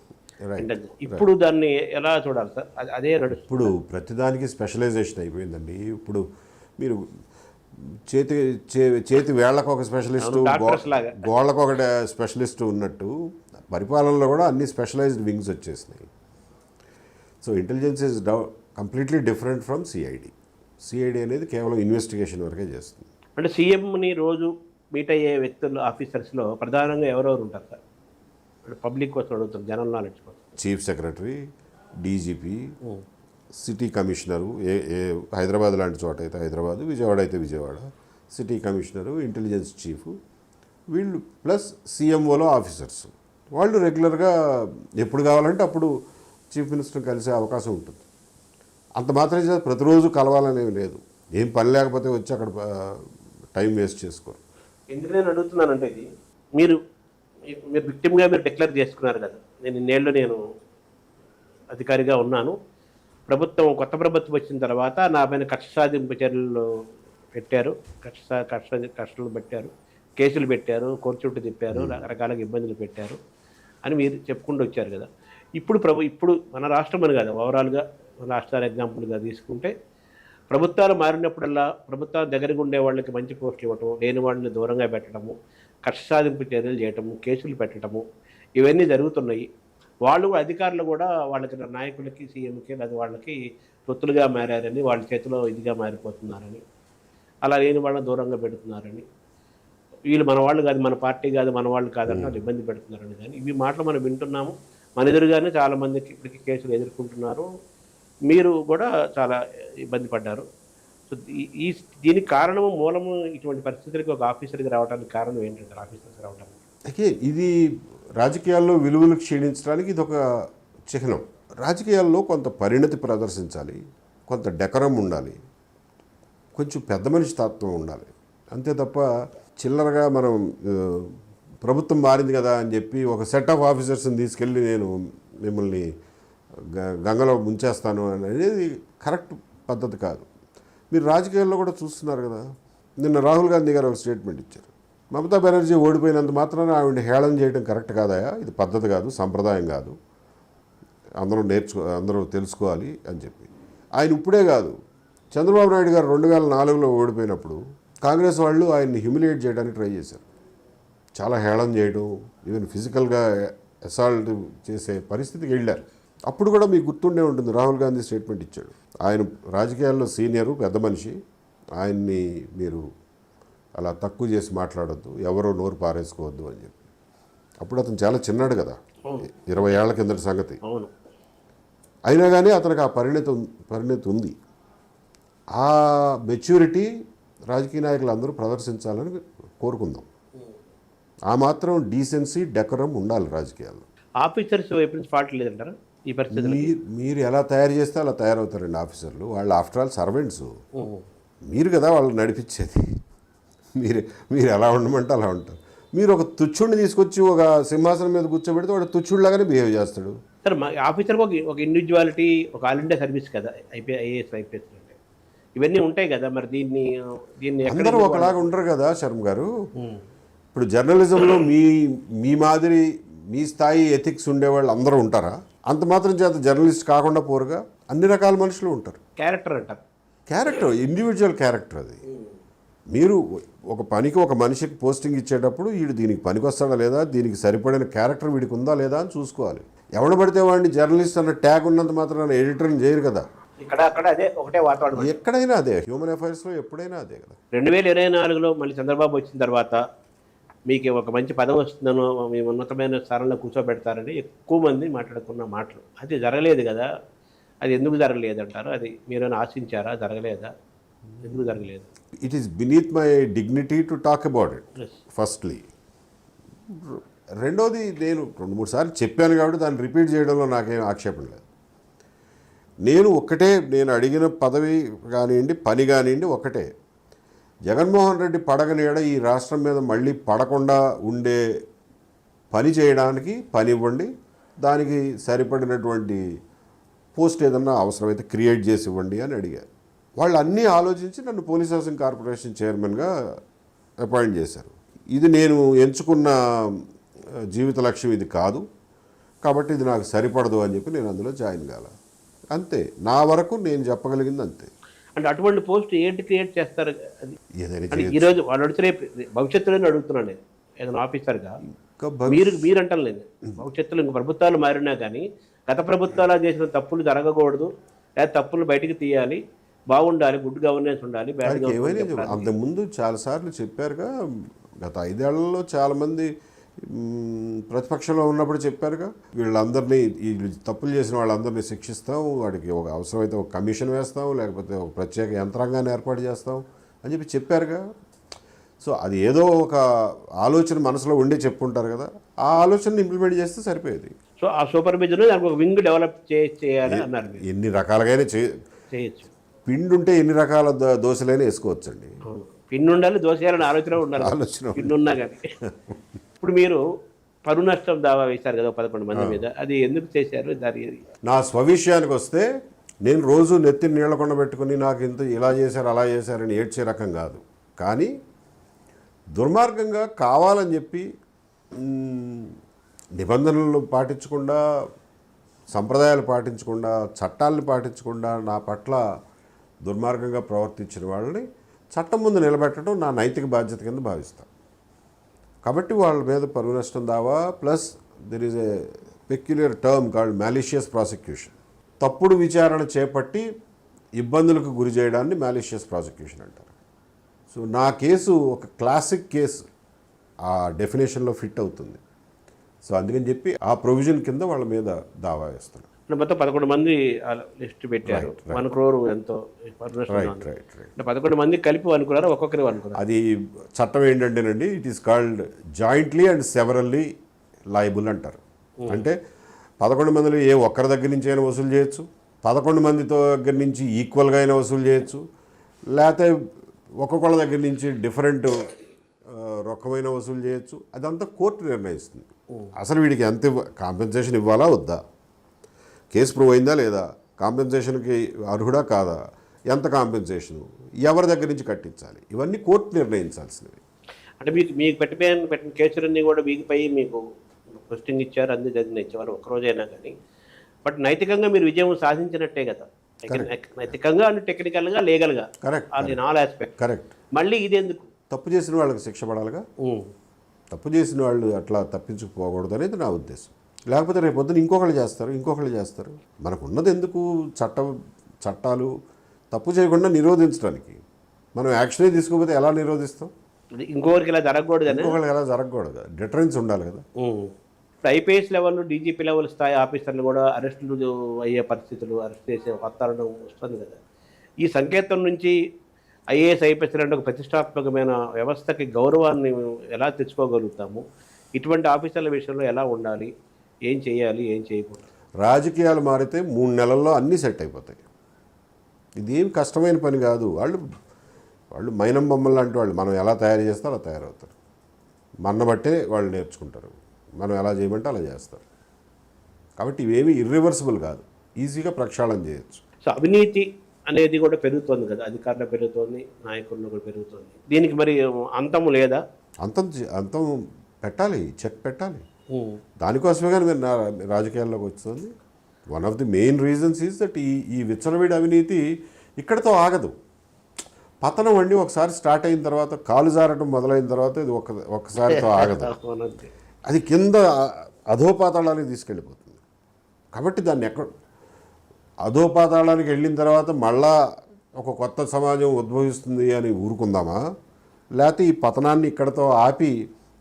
ఇంటెలిజెన్స్. ఇప్పుడు దాన్ని ఎలా చూడాలి సార్? అదే నడుస్తుంది. ఇప్పుడు ప్రతిదానికి స్పెషలైజేషన్ అయిపోయిందండి. ఇప్పుడు మీరు చేతి వేళ్లకు ఒక స్పెషలిస్టు, గోళ్ళకు ఒక స్పెషలిస్టు ఉన్నట్టు పరిపాలనలో కూడా అన్ని స్పెషలైజ్డ్ వింగ్స్ వచ్చేసినాయి. So intelligence is completely different from CID. CID అనేది కేవలం ఇన్వెస్టిగేషన్ వరకే చేస్తుంది. అంటే సీఎంని రోజు మీట్ అయ్యే వ్యక్తులు, ఆఫీసర్స్లో ప్రధానంగా ఎవరెవరు ఉంటారు సార్? పబ్లిక్ కోసం అడుగుతారు, జనరల్ నాలెడ్జ్ కోసం. Chief secretary, DGP, city commissioner, Hyderabad లాంటి చోట అయితే హైదరాబాదు, విజయవాడ అయితే Vijayawada, city commissioner, intelligence chief, వీళ్ళు ప్లస్ సిఎంఓలో ఆఫీసర్స్. వాళ్ళు రెగ్యులర్గా ఎప్పుడు కావాలంటే అప్పుడు చీఫ్ మినిస్టర్ కలిసే అవకాశం ఉంటుంది. అంత మాత్రం చేసి ప్రతిరోజు కలవాలనేవి లేదు. ఏం పని లేకపోతే వచ్చి అక్కడ టైం వేస్ట్ చేసుకోరు. ఎందుకు నేను అడుగుతున్నానంటే, ఇది మీరు విక్టిమ్గా మీరు డిక్లేర్ చేసుకున్నారు కదా, నేను అధికారిగా ఉన్నాను, కొత్త ప్రభుత్వం వచ్చిన తర్వాత నా పైన కక్ష సాధింపు చర్యలు పెట్టారు, కక్షలు పెట్టారు, కేసులు పెట్టారు, కోర్టు చుట్టూ తిప్పారు, రకరకాలుగా ఇబ్బందులు పెట్టారు అని మీరు చెప్పుకుంటూ వచ్చారు కదా. ఇప్పుడు మన రాష్ట్రం అని కాదు, ఓవరాల్గా మన రాష్ట్రాల ఎగ్జాంపుల్గా తీసుకుంటే, ప్రభుత్వాలు మారినప్పుడల్లా ప్రభుత్వాల దగ్గరగా ఉండే వాళ్ళకి మంచి పోస్టులు ఇవ్వటము, లేని వాళ్ళని దూరంగా పెట్టడము, కక్ష సాధింపు చర్యలు చేయటము, కేసులు పెట్టడము, ఇవన్నీ జరుగుతున్నాయి. వాళ్ళు కూడా అధికారులు కూడా వాళ్ళకి నాయకులకి సీఎంకి లేదా వాళ్ళకి తొత్తులుగా మారారని, వాళ్ళ చేతిలో ఇదిగా మారిపోతున్నారని, అలా లేని వాళ్ళని దూరంగా పెడుతున్నారని, వీళ్ళు మన వాళ్ళు కాదు, మన పార్టీ కాదు, మన వాళ్ళు కాదని వాళ్ళు ఇబ్బంది పెడుతున్నారని. కానీ ఇవి మాటలు మనం వింటున్నాము. మన ఎదురుగానే చాలామందికి ఇప్పటికీ కేసులు ఎదుర్కొంటున్నారు. మీరు కూడా చాలా ఇబ్బంది పడ్డారు. సో దీనికి కారణము మూలము ఇటువంటి పరిస్థితులకి ఒక ఆఫీసర్కి రావడానికి కారణం ఏంటంటారు? ఆఫీసర్కి రావడానికి అయితే ఇది రాజకీయాల్లో విలువలు క్షీణించడానికి ఇది ఒక చిహ్నం. రాజకీయాల్లో కొంత పరిణతి ప్రదర్శించాలి, కొంత డెకరం ఉండాలి, కొంచెం పెద్ద మనిషి తత్వం ఉండాలి. అంతే తప్ప చిల్లరగా మనం ప్రభుత్వం మారింది కదా అని చెప్పి ఒక సెట్ ఆఫ్ ఆఫీసర్స్ని తీసుకెళ్ళి నేను మిమ్మల్ని గంగలో ముంచేస్తాను అనేది కరెక్ట్ పద్ధతి కాదు. మీరు రాజకీయాల్లో కూడా చూస్తున్నారు కదా. నిన్న రాహుల్ గాంధీ గారు ఒక స్టేట్మెంట్ ఇచ్చారు. మమతా బెనర్జీ ఓడిపోయినంత మాత్రాన ఆవిడ హేళన చేయడం కరెక్ట్ కాదయా, ఇది పద్ధతి కాదు, సంప్రదాయం కాదు, అందరూ తెలుసుకోవాలి అని చెప్పి. ఆయన ఇప్పుడే కాదు, చంద్రబాబు నాయుడు గారు 2004లో ఓడిపోయినప్పుడు కాంగ్రెస్ వాళ్ళు ఆయన్ని హ్యూమిలియేట్ చేయడానికి ట్రై చేశారు. చాలా హేళన చేయడం, ఈవెన్ ఫిజికల్గా అసాల్ట్ చేసే పరిస్థితికి వెళ్ళారు. అప్పుడు కూడా మీకు గుర్తుండే ఉంటుంది, రాహుల్ గాంధీ స్టేట్మెంట్ ఇచ్చాడు. ఆయన రాజకీయాల్లో సీనియరు, పెద్ద మనిషి, ఆయన్ని మీరు అలా తక్కువ చేసి మాట్లాడొద్దు, ఎవరో నోరు పారేసుకోవద్దు అని చెప్పి. అప్పుడు అతను చాలా చిన్నాడు కదా, 20 ఏళ్ల కిందటి సంగతి. అయినా కానీ అతనికి ఆ పరిణతి ఉంది. ఆ మెచ్యూరిటీ రాజకీయ నాయకులు అందరూ ప్రదర్శించాలని కోరుకుందాం. ఆ మాత్రం డీసెన్సీ, డెకరం ఉండాలి రాజకీయాల్లో. ఆఫీసర్స్ వైపు నుంచి ఫాల్ట్ లేదంటారా ఈ పరిస్థితి? మీరు ఎలా తయారు చేస్తే అలా తయారవుతారండి ఆఫీసర్లు. వాళ్ళు ఆఫ్టర్ ఆల్ సర్వెంట్స్. మీరు కదా వాళ్ళు నడిపించేది. మీరు ఎలా ఉండమంటే అలా ఉంటారు. మీరు ఒక తుచ్చుడిని తీసుకొచ్చి ఒక సింహాసనం మీద కూర్చోబెడితే వాడు తుచ్చుడిలాగానే బిహేవ్ చేస్తాడు. సార్, మా ఆఫీసర్కి ఒక ఇండివిజువాలిటీ, ఒక ఆల్ ఇండియా సర్వీస్ కదా ఐఏఎస్ ఐపీఎస్ అంటే, ఇవన్నీ ఉంటాయి కదా. మరి దీన్ని అందరూ ఒకలాగా ఉండరు కదా శర్మ గారు. ఇప్పుడు జర్నలిజంలో మీ మాదిరి మీ స్థాయి ఎథిక్స్ ఉండేవాళ్ళు అందరూ ఉంటారా? అంత మాత్రం చేత జర్నలిస్ట్ కాకుండా పోరుగా అన్ని రకాల మనుషులు ఉంటారు. క్యారెక్టర్ అంటారు. క్యారెక్టర్, ఇండివిజువల్ క్యారెక్టర్ అది. మీరు ఒక పనికి ఒక మనిషికి పోస్టింగ్ ఇచ్చేటప్పుడు వీడు దీనికి పనికి వస్తాడా లేదా, దీనికి సరిపడిన క్యారెక్టర్ వీడికి ఉందా లేదా అని చూసుకోవాలి. ఎవడు పడితే వాడిని జర్నలిస్ట్ అన్న ట్యాగ్ ఉన్నంత మాత్రం ఎడిటర్ని చేయరు కదా. అక్కడ అదే ఒకటే వాతావరణం. ఎక్కడైనా అదే, హ్యూమన్ అఫైర్స్లో ఎప్పుడైనా అదే కదా. 2024లో మళ్ళీ చంద్రబాబు వచ్చిన తర్వాత మీకు ఒక మంచి పదవి వస్తుందనో, మీ ఉన్నతమైన స్థానంలో కూర్చోబెడతారని ఎక్కువ మంది మాట్లాడుకున్న మాటలు. అది జరగలేదు కదా. అది ఎందుకు జరగలేదు అంటారు? అది మీరైనా ఆశించారా? జరగలేదా? ఎందుకు జరగలేదు? It is beneath my dignity to talk about it firstly. రెండోది, నేను 2-3 సార్లు చెప్పాను కాబట్టి దాన్ని రిపీట్ చేయడంలో నాకేం ఆక్షేపం లేదు. నేను అడిగిన పదవి కానివ్వండి, పని కానివ్వండి ఒకటే. జగన్మోహన్ రెడ్డి పడగనీడ ఈ రాష్ట్రం మీద మళ్ళీ పడకుండా ఉండే పని చేయడానికి పని ఇవ్వండి, దానికి సరిపడినటువంటి పోస్ట్ ఏదన్నా అవసరమైతే క్రియేట్ చేసి ఇవ్వండి అని అడిగారు. వాళ్ళు అన్నీ ఆలోచించి నన్ను పోలీస్ హౌసింగ్ కార్పొరేషన్ చైర్మన్గా అపాయింట్ చేశారు. ఇది నేను ఎంచుకున్న జీవిత లక్ష్యం ఇది కాదు, కాబట్టి ఇది నాకు సరిపడదు అని చెప్పి నేను అందులో జాయిన్ కాల. అంతే, నా వరకు నేను చెప్పగలిగింది అంతే. అంటే అటువంటి పోస్ట్ ఏంటి క్రియేట్ చేస్తారు? ఏదైనా ఈరోజు వాళ్ళు అడిగితే భవిష్యత్తులోనే అడుగుతున్నాను నేను, ఏదైనా ఆఫీసర్గా మీరు అంటాను లేదు. భవిష్యత్తులో ఇంక ప్రభుత్వాలు మారినా కానీ గత ప్రభుత్వాలు చేసిన తప్పులు జరగకూడదు, లేదా తప్పులు బయటికి తీయాలి, బాగుండాలి, గుడ్ గవర్నెన్స్ ఉండాలి. ఏమైనా అంతకుముందు చాలాసార్లు చెప్పారుగా. గత 5 ఏళ్లలో చాలామంది ప్రతిపక్షంలో ఉన్నప్పుడు చెప్పారుగా, వీళ్ళందరినీ, ఈ తప్పులు చేసిన వాళ్ళందరినీ శిక్షిస్తాం, వాడికి ఒక అవసరమైతే ఒక కమిషన్ వేస్తాం, లేకపోతే ఒక ప్రత్యేక యంత్రాంగాన్ని ఏర్పాటు చేస్తాం అని చెప్పారుగా. సో అది ఏదో ఒక ఆలోచన మనసులో ఉండే చెప్పుకుంటారు కదా, ఆ ఆలోచనని ఇంప్లిమెంట్ చేస్తే సరిపోయేది. సో ఆ సూపర్విజన్ దానికి ఒక వింగ్ డెవలప్ చేయాలి అన్నారు. ఎన్ని రకాలుగానే చేయొచ్చు. పిండి ఉంటే ఎన్ని రకాల దోశలైనా వేసుకోవచ్చండి. పిండి ఉండాలి, దోశ చేయాలని ఆలోచన ఉండాలి. పిండి ఉన్నా కానీ. ఇప్పుడు మీరు పరువు నష్టం దావా వేశారు కదా 11 మంది మీద, అది ఎందుకు చేశారు? దాని నా స్వవిషయానికి వస్తే, నేను రోజు నెత్తిని నీళ్ళకొండ పెట్టుకుని నాకు ఇంత ఇలా చేశారు అలా చేశారని ఏడ్చే రకం కాదు. కానీ దుర్మార్గంగా కావాలని చెప్పి నిబంధనలు పాటించకుండా, సంప్రదాయాలు పాటించకుండా, చట్టాలను పాటించకుండా నా పట్ల దుర్మార్గంగా ప్రవర్తించిన వాళ్ళని చట్టం ముందు నిలబెట్టడం నా నైతిక బాధ్యత కింద భావిస్తాను. కాబట్టి వాళ్ళ మీద పరువు నష్టం దావా plus there is a peculiar term called malicious prosecution. తప్పుడు విచారణ చేపట్టి ఇబ్బందులకు గురి చేయడాన్ని మ్యాలిషియస్ ప్రాసిక్యూషన్ అంటారు. సో నా కేసు ఒక క్లాసిక్ కేసు ఆ డెఫినేషన్లో ఫిట్ అవుతుంది. సో అందుకని చెప్పి ఆ ప్రొవిజన్ కింద వాళ్ళ మీద దావా వేస్తున్నాను. మొత్తం 11 మంది లిస్ట్ పెట్టారు. 1 crore ఎంతో రైట్ రైట్. 11 మంది కలిపి అనుకున్నారు, ఒక్కొక్కరు అనుకున్నారు. అది చట్టం ఏంటంటేనండి, it is called jointly and సెవరల్లీ liable అంటారు. అంటే 11 మందిలో ఏ ఒక్కరి దగ్గర నుంచి అయినా వసూలు చేయొచ్చు, 11 మందితో దగ్గర నుంచి ఈక్వల్గా అయినా వసూలు చేయొచ్చు, లేకపోతే ఒక్కొక్కళ్ళ దగ్గర నుంచి డిఫరెంట్ రకమైన వసూలు చేయొచ్చు. అదంతా కోర్టు నిర్ణయిస్తుంది. అసలు వీడికి ఎంత కాంపెన్సేషన్ ఇవ్వాలా వద్దా, కేసు ప్రూవ్ అయిందా లేదా, కాంపెన్సేషన్కి అర్హుడా కాదా, ఎంత కాంపెన్సేషను, ఎవరి దగ్గర నుంచి కట్టించాలి, ఇవన్నీ కోర్టు నిర్ణయించాల్సినవి. అంటే మీకు పెట్టిన కేసులన్నీ కూడా మీకుపై మీకు పోస్టింగ్ ఇచ్చారు, అన్ని జరిగిన ఇచ్చేవారు ఒక్కరోజైనా కానీ. బట్ నైతికంగా మీరు విజయం సాధించినట్టే కదా, నైతికంగా అండ్ టెక్నికల్గా లీగల్గా. కరెక్ట్. అది ఆల్ ఆస్పెక్ట్. కరెక్ట్. మళ్ళీ ఇది ఎందుకు? తప్పు చేసిన వాళ్ళకి శిక్ష పడాలిగా. తప్పు చేసిన వాళ్ళు అట్లా తప్పించుకోకూడదు అనేది నా ఉద్దేశం. లేకపోతే రేపు పొద్దున ఇంకొకళ్ళు చేస్తారు. మనకు ఉన్నది ఎందుకు చట్టాలు తప్పు చేయకుండా నిరోధించడానికి. మనం యాక్షనే తీసుకోకపోతే ఎలా నిరోధిస్తాం? ఇంకొకరికి ఇలా జరగకూడదు, ఇంకొకరికి ఎలా జరగకూడదు, డిటరెన్స్ ఉండాలి కదా. ఇప్పుడు ఐపీఎస్ లెవెల్, డీజీపీ లెవెల్ స్థాయి ఆఫీసర్లు కూడా అరెస్టులు అయ్యే పరిస్థితులు, అరెస్ట్ చేసే వాతావరణం వస్తుంది కదా. ఈ సంకేతం నుంచి ఐఏఎస్ ఐపీఎస్ లాంటి ఒక ప్రతిష్టాత్మకమైన వ్యవస్థకి గౌరవాన్ని ఎలా తెచ్చుకోగలుగుతాము? ఇటువంటి ఆఫీసర్ల విషయంలో ఎలా ఉండాలి, ఏం చేయాలి, ఏం చేయకూడదు? రాజకీయాలు మారితే 3 నెలల్లో అన్నీ సెట్ అయిపోతాయి. ఇదేం కష్టమైన పని కాదు. వాళ్ళు మైనం బొమ్మలు లాంటి వాళ్ళు. మనం ఎలా తయారు చేస్తే అలా తయారవుతారు. మన బట్టే వాళ్ళు నేర్చుకుంటారు. మనం ఎలా చేయమంటే అలా చేస్తారు. కాబట్టి ఇవేమీ ఇర్రివర్సిబుల్ కాదు, ఈజీగా ప్రక్షాళన చేయొచ్చు. సో అవినీతి అనేది కూడా పెరుగుతోంది కదా, అధికారులు పెరుగుతోంది, నాయకుల్లో కూడా పెరుగుతోంది. దీనికి మరి అంతము లేదా? అంతం పెట్టాలి, చెక్ పెట్టాలి. దానికోసమే కానీ మీరు రాజకీయాల్లోకి వస్తుంది. One of the main reasons is that ఈ విచ్చలవిడి అవినీతి ఇక్కడితో ఆగదు. పతనం అండి ఒకసారి స్టార్ట్ అయిన తర్వాత, కాలు జారటం మొదలైన తర్వాత ఇది ఒక్కసారితో ఆగదు. అది కింద అధోపాతాళానికి తీసుకెళ్ళిపోతుంది. కాబట్టి దాన్ని అధోపాతాళానికి వెళ్ళిన తర్వాత మళ్ళా ఒక కొత్త సమాజం ఉద్భవిస్తుంది అని ఊరుకుందామా, లేకపోతే ఈ పతనాన్ని ఇక్కడతో ఆపి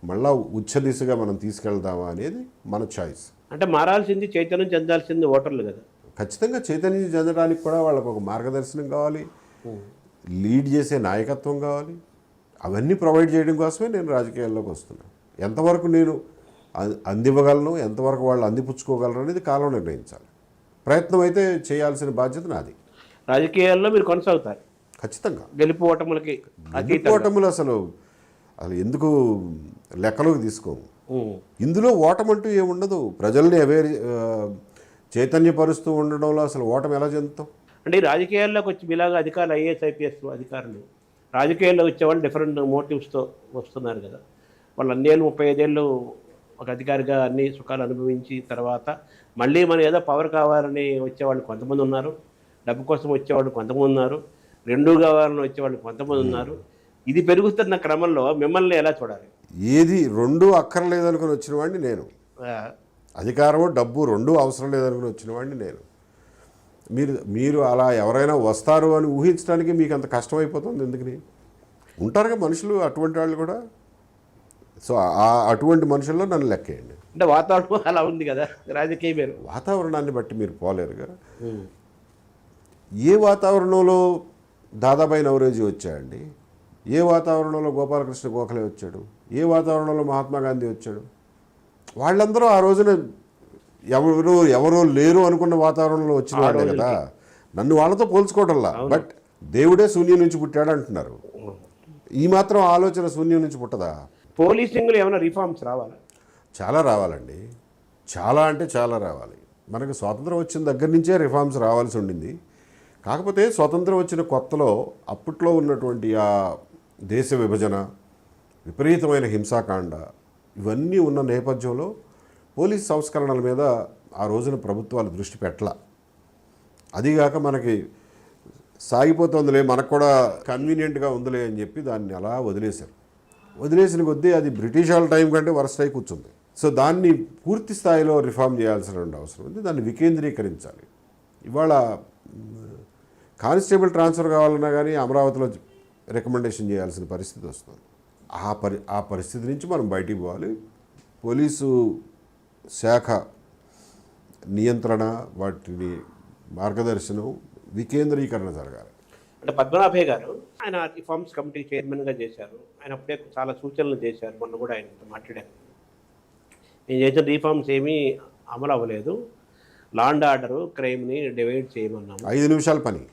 మళ్ళా ఉచ్చ దిశగా మనం తీసుకెళ్దామా అనేది మన చాయిస్. అంటే మారాల్సింది, చైతన్యం చెందాల్సింది ఓటర్లు కదా. ఖచ్చితంగా చైతన్యం చెందడానికి కూడా వాళ్ళకు ఒక మార్గదర్శనం కావాలి, లీడ్ చేసే నాయకత్వం కావాలి. అవన్నీ ప్రొవైడ్ చేయడం కోసమే నేను రాజకీయాల్లోకి వస్తున్నాను. ఎంతవరకు నేను అందివ్వగలను, ఎంతవరకు వాళ్ళు అందిపుచ్చుకోగలరు అనేది కాలం నిర్ణయించాలి. ప్రయత్నం అయితే చేయాల్సిన బాధ్యత నాది. రాజకీయాల్లో మీరు కొనసాగుతారు ఖచ్చితంగా. గెలుపు ఓటములు అసలు ఎందుకు లెక్కలోకి తీసుకోము. ఇందులో ఓటమంటూ ఏముండదు. ప్రజల్ని చైతన్యపరుస్తూ ఉండడంలో అసలు ఓటమి ఎలా చెందుతాం? అంటే రాజకీయాల్లోకి వచ్చి మీలాగా అధికారులు, ఐఏఎస్ ఐపీఎస్ అధికారులు రాజకీయాల్లో వచ్చేవాళ్ళు డిఫరెంట్ మోటివ్స్తో వస్తున్నారు కదా. వాళ్ళు 35 ఏళ్ళు ఒక అధికారిగా అన్ని సుఖాలు అనుభవించి తర్వాత మళ్ళీ మనం ఏదో పవర్ కావాలని వచ్చేవాళ్ళు కొంతమంది ఉన్నారు, డబ్బు కోసం వచ్చేవాళ్ళు కొంతమంది ఉన్నారు, రెండూ కావాలని వచ్చేవాళ్ళు కొంతమంది ఉన్నారు. ఇది పెరుగుతున్న క్రమంలో మిమ్మల్ని ఎలా చూడాలి? ఏది రెండూ అక్కర్లేదనుకుని వచ్చిన వాడిని నేను. అధికారము, డబ్బు రెండూ అవసరం లేదనుకుని వచ్చిన వాడిని నేను. మీరు అలా ఎవరైనా వస్తారు అని ఊహించడానికి మీకు అంత కష్టమైపోతుంది. ఎందుకని ఉంటారుగా మనుషులు, అటువంటి వాళ్ళు కూడా. సో అటువంటి మనుషుల్లో నన్ను లెక్కేయండి. అంటే వాతావరణం అలా ఉంది కదా, రాజకీయ పేరు వాతావరణాన్ని బట్టి మీరు పోలేరుగా. ఏ వాతావరణంలో దాదాబాయి నవరోజీ వచ్చాడండి, ఏ వాతావరణంలో గోపాలకృష్ణ గోఖలే వచ్చాడు, ఏ వాతావరణంలో మహాత్మా గాంధీ వచ్చాడు? వాళ్ళందరూ ఆ రోజున ఎవరో లేరు అనుకున్న వాతావరణంలో వచ్చిన వాళ్ళే కదా. నన్ను వాళ్ళతో పోల్చుకోవడంలా. బట్ దేవుడే శూన్యం నుంచి పుట్టాడు అంటున్నారు. ఈ మాత్రం ఆలోచన శూన్యం నుంచి పుట్టదా? పోలీసింగ్లో ఏమైనా రిఫార్మ్స్ రావాలా? చాలా రావాలండి. చాలా అంటే చాలా రావాలి. మనకు స్వాతంత్రం వచ్చిన దగ్గర నుంచే రిఫార్మ్స్ రావాల్సి ఉండింది. కాకపోతే స్వాతంత్రం వచ్చిన కొత్తలో అప్పట్లో ఉన్నటువంటి ఆ దేశ విభజన, విపరీతమైన హింసాకాండ, ఇవన్నీ ఉన్న నేపథ్యంలో పోలీస్ సంస్కరణల మీద ఆ రోజున ప్రభుత్వాలు దృష్టి పెట్టాల. అదిగాక మనకి సాగిపోతుందిలే, మనకు కూడా కన్వీనియంట్గా ఉందిలే అని చెప్పి దాన్ని అలా వదిలేశారు. వదిలేసిన కొద్దీ అది బ్రిటిష్ వాళ్ళ టైం కంటే వరస్ట్ అయి కూర్చుంది. సో దాన్ని పూర్తి స్థాయిలో రిఫార్మ్ చేయాల్సిన అవసరం ఉంది. దాన్ని వికేంద్రీకరించాలి. ఇవాళ కానిస్టేబుల్ ట్రాన్స్ఫర్ కావాలన్నా కానీ అమరావతిలో రికమెండేషన్ చేయాల్సిన పరిస్థితి వస్తుంది. ఆ పరిస్థితి నుంచి మనం బయటికి పోవాలి. పోలీసు శాఖ నియంత్రణ, వాటిని మార్గదర్శనం, వికేంద్రీకరణ జరగాలి. అంటే పద్మనాభయ్య గారు ఆయన రిఫార్మ్స్ కమిటీ చైర్మన్గా చేశారు. ఆయన అప్పుడే చాలా సూచనలు చేశారు. మొన్న కూడా ఆయనతో మాట్లాడారు. నేను చేసిన రిఫార్మ్స్ ఏమీ అమలు అవ్వలేదు, లా అండ్ ఆర్డర్ క్రైమ్ని డివైడ్ చేయమన్నాము. 5 నిమిషాల పని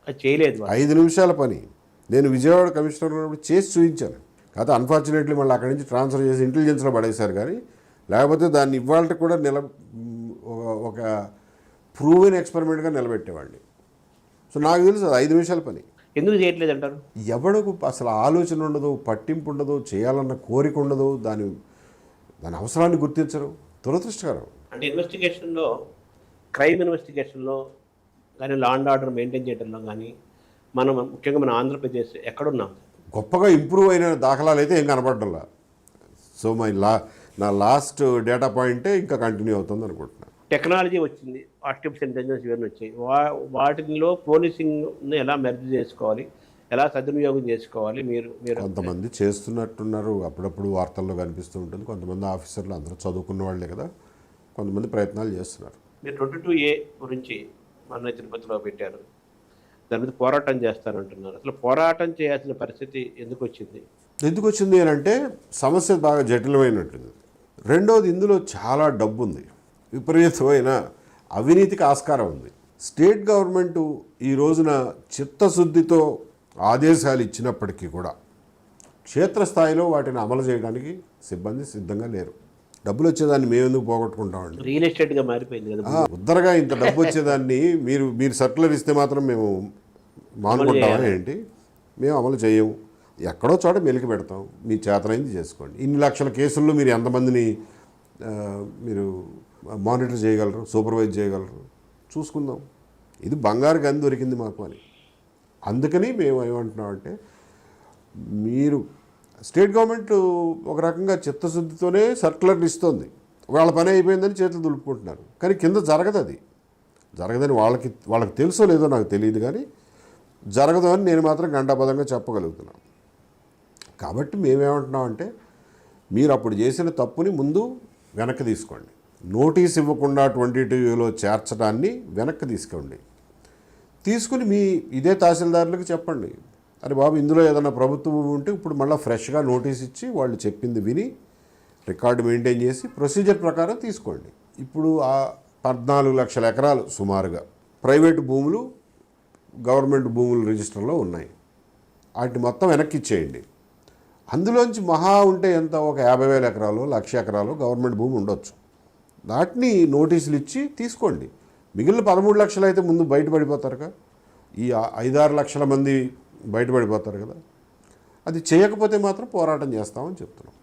అది చేయలేదు. 5 నిమిషాల పని నేను విజయవాడ కమిషనర్ ఉన్నప్పుడు చేసి చూపించాను. కాకపోతే అన్ఫార్చునేట్లీ మళ్ళీ అక్కడి నుంచి ట్రాన్స్ఫర్ చేసి ఇంటెలిజెన్స్లో పడేశారు. కానీ లేకపోతే దాన్ని ఇవాళ కూడా ఒక ప్రూవెన్ ఎక్స్పెరిమెంట్గా నిలబెట్టేవాడిని. సో నాకు తెలుసు అది 5 నిమిషాల పని. ఎందుకు చేయట్లేదు అంటారు? ఎవడకు అసలు ఆలోచన ఉండదు, పట్టింపు ఉండదు, చేయాలన్న కోరిక ఉండదు, దాని అవసరాన్ని గుర్తించరు. దురదృష్టకరం. అంటే ఇన్వెస్టిగేషన్లో, క్రైమ్ ఇన్వెస్టిగేషన్లో కానీ, లా అండ్ ఆర్డర్ మెయింటైన్ చేయడంలో కానీ మనం ముఖ్యంగా మన ఆంధ్రప్రదేశ్ ఎక్కడున్నాం? గొప్పగా ఇంప్రూవ్ అయిన దాఖలాలు అయితే ఏం కనపడడంలా. సో నా లాస్ట్ డేటా పాయింటే ఇంకా కంటిన్యూ అవుతుంది అనుకుంటున్నాను. టెక్నాలజీ వచ్చింది, ఆర్టిఫిషియల్ ఇంటెలిజెన్స్ ఇవన్నీ వచ్చాయి. వాటిలో పోలీసింగ్ని ఎలా మెర్జ్ చేసుకోవాలి, ఎలా సద్వినియోగం చేసుకోవాలి? మీరు కొంతమంది చేస్తున్నట్టున్నారు, అప్పుడప్పుడు వార్తల్లో కనిపిస్తూ ఉంటుంది. కొంతమంది ఆఫీసర్లు అందరూ చదువుకున్న వాళ్ళే కదా, కొంతమంది ప్రయత్నాలు చేస్తున్నారు. మీరు 22A గురించి మన తిరుపతిలో పెట్టారు, దాని మీద పోరాటం చేస్తానంటున్నారు. అసలు పోరాటం చేయాల్సిన పరిస్థితి ఎందుకు వచ్చింది అని అంటే సమస్య బాగా జటిలమైనట్టుంది. రెండోది, ఇందులో చాలా డబ్బు ఉంది, విపరీతమైన అవినీతికి ఆస్కారం ఉంది. స్టేట్ గవర్నమెంటు ఈ రోజున చిత్తశుద్ధితో ఆదేశాలు ఇచ్చినప్పటికీ కూడా క్షేత్రస్థాయిలో వాటిని అమలు చేయడానికి సిబ్బంది సిద్ధంగా లేరు. డబ్బులు వచ్చేదాన్ని మేము ఎందుకు పోగొట్టుకుంటామండి? రియల్ ఎస్టేట్గా మారిపోయింది కదా. ఉద్దరగా ఇంత డబ్బు వచ్చేదాన్ని మీరు సర్కులర్ ఇస్తే మాత్రం మేము మానుకుంటామా ఏంటి? మేము అమలు చేయము. ఎక్కడో చోట మెలికి పెడతాం, మీ చేతనైంది చేసుకోండి. ఇన్ని లక్షల కేసుల్లో మీరు ఎంతమందిని మీరు మానిటర్ చేయగలరు, సూపర్వైజ్ చేయగలరు, చూసుకుందాం. ఇది బంగారు గని దొరికింది మాకు అని. అందుకని మేము ఏమంటున్నామంటే, మీరు స్టేట్ గవర్నమెంట్ ఒక రకంగా చిత్తశుద్ధితోనే సర్కులర్లు ఇస్తుంది, వాళ్ళ పని అయిపోయిందని చేతులు దులుపుకుంటున్నారు. కానీ కింద జరగదని వాళ్ళకి తెలుసో లేదో నాకు తెలియదు, కానీ జరగదు అని నేను మాత్రం గంటాపదంగా చెప్పగలుగుతున్నాను. కాబట్టి మేమేమంటున్నామంటే, మీరు అప్పుడు చేసిన తప్పుని ముందు వెనక్కి తీసుకోండి. నోటీస్ ఇవ్వకుండా 22Aలో చేర్చడాన్ని వెనక్కి తీసుకుని మీ ఇదే తహసీల్దారులకు చెప్పండి, అరే బాబు ఇందులో ఏదైనా ప్రభుత్వం ఉంటే ఇప్పుడు మళ్ళీ ఫ్రెష్గా నోటీస్ ఇచ్చి వాళ్ళు చెప్పింది విని రికార్డు మెయింటైన్ చేసి ప్రొసీజర్ ప్రకారం తీసుకోండి. ఇప్పుడు ఆ 14 లక్షల ఎకరాలు సుమారుగా ప్రైవేటు భూములు గవర్నమెంట్ భూముల రిజిస్టర్లో ఉన్నాయి. వాటిని మొత్తం వెనక్కి ఇచ్చేయండి. అందులోంచి మహా ఉంటే ఎంత, ఒక 50,000 ఎకరాలు, 1,00,000 ఎకరాలు గవర్నమెంట్ భూమి ఉండొచ్చు. వాటిని నోటీసులు ఇచ్చి తీసుకోండి. మిగిలిన 13 లక్షలు అయితే ముందు బయటపడిపోతారుగా, ఈ 5-6 లక్షల మంది బయటపడిపోతారు కదా. అది చేయకపోతే మాత్రం పోరాటం చేస్తామని చెప్తున్నాం.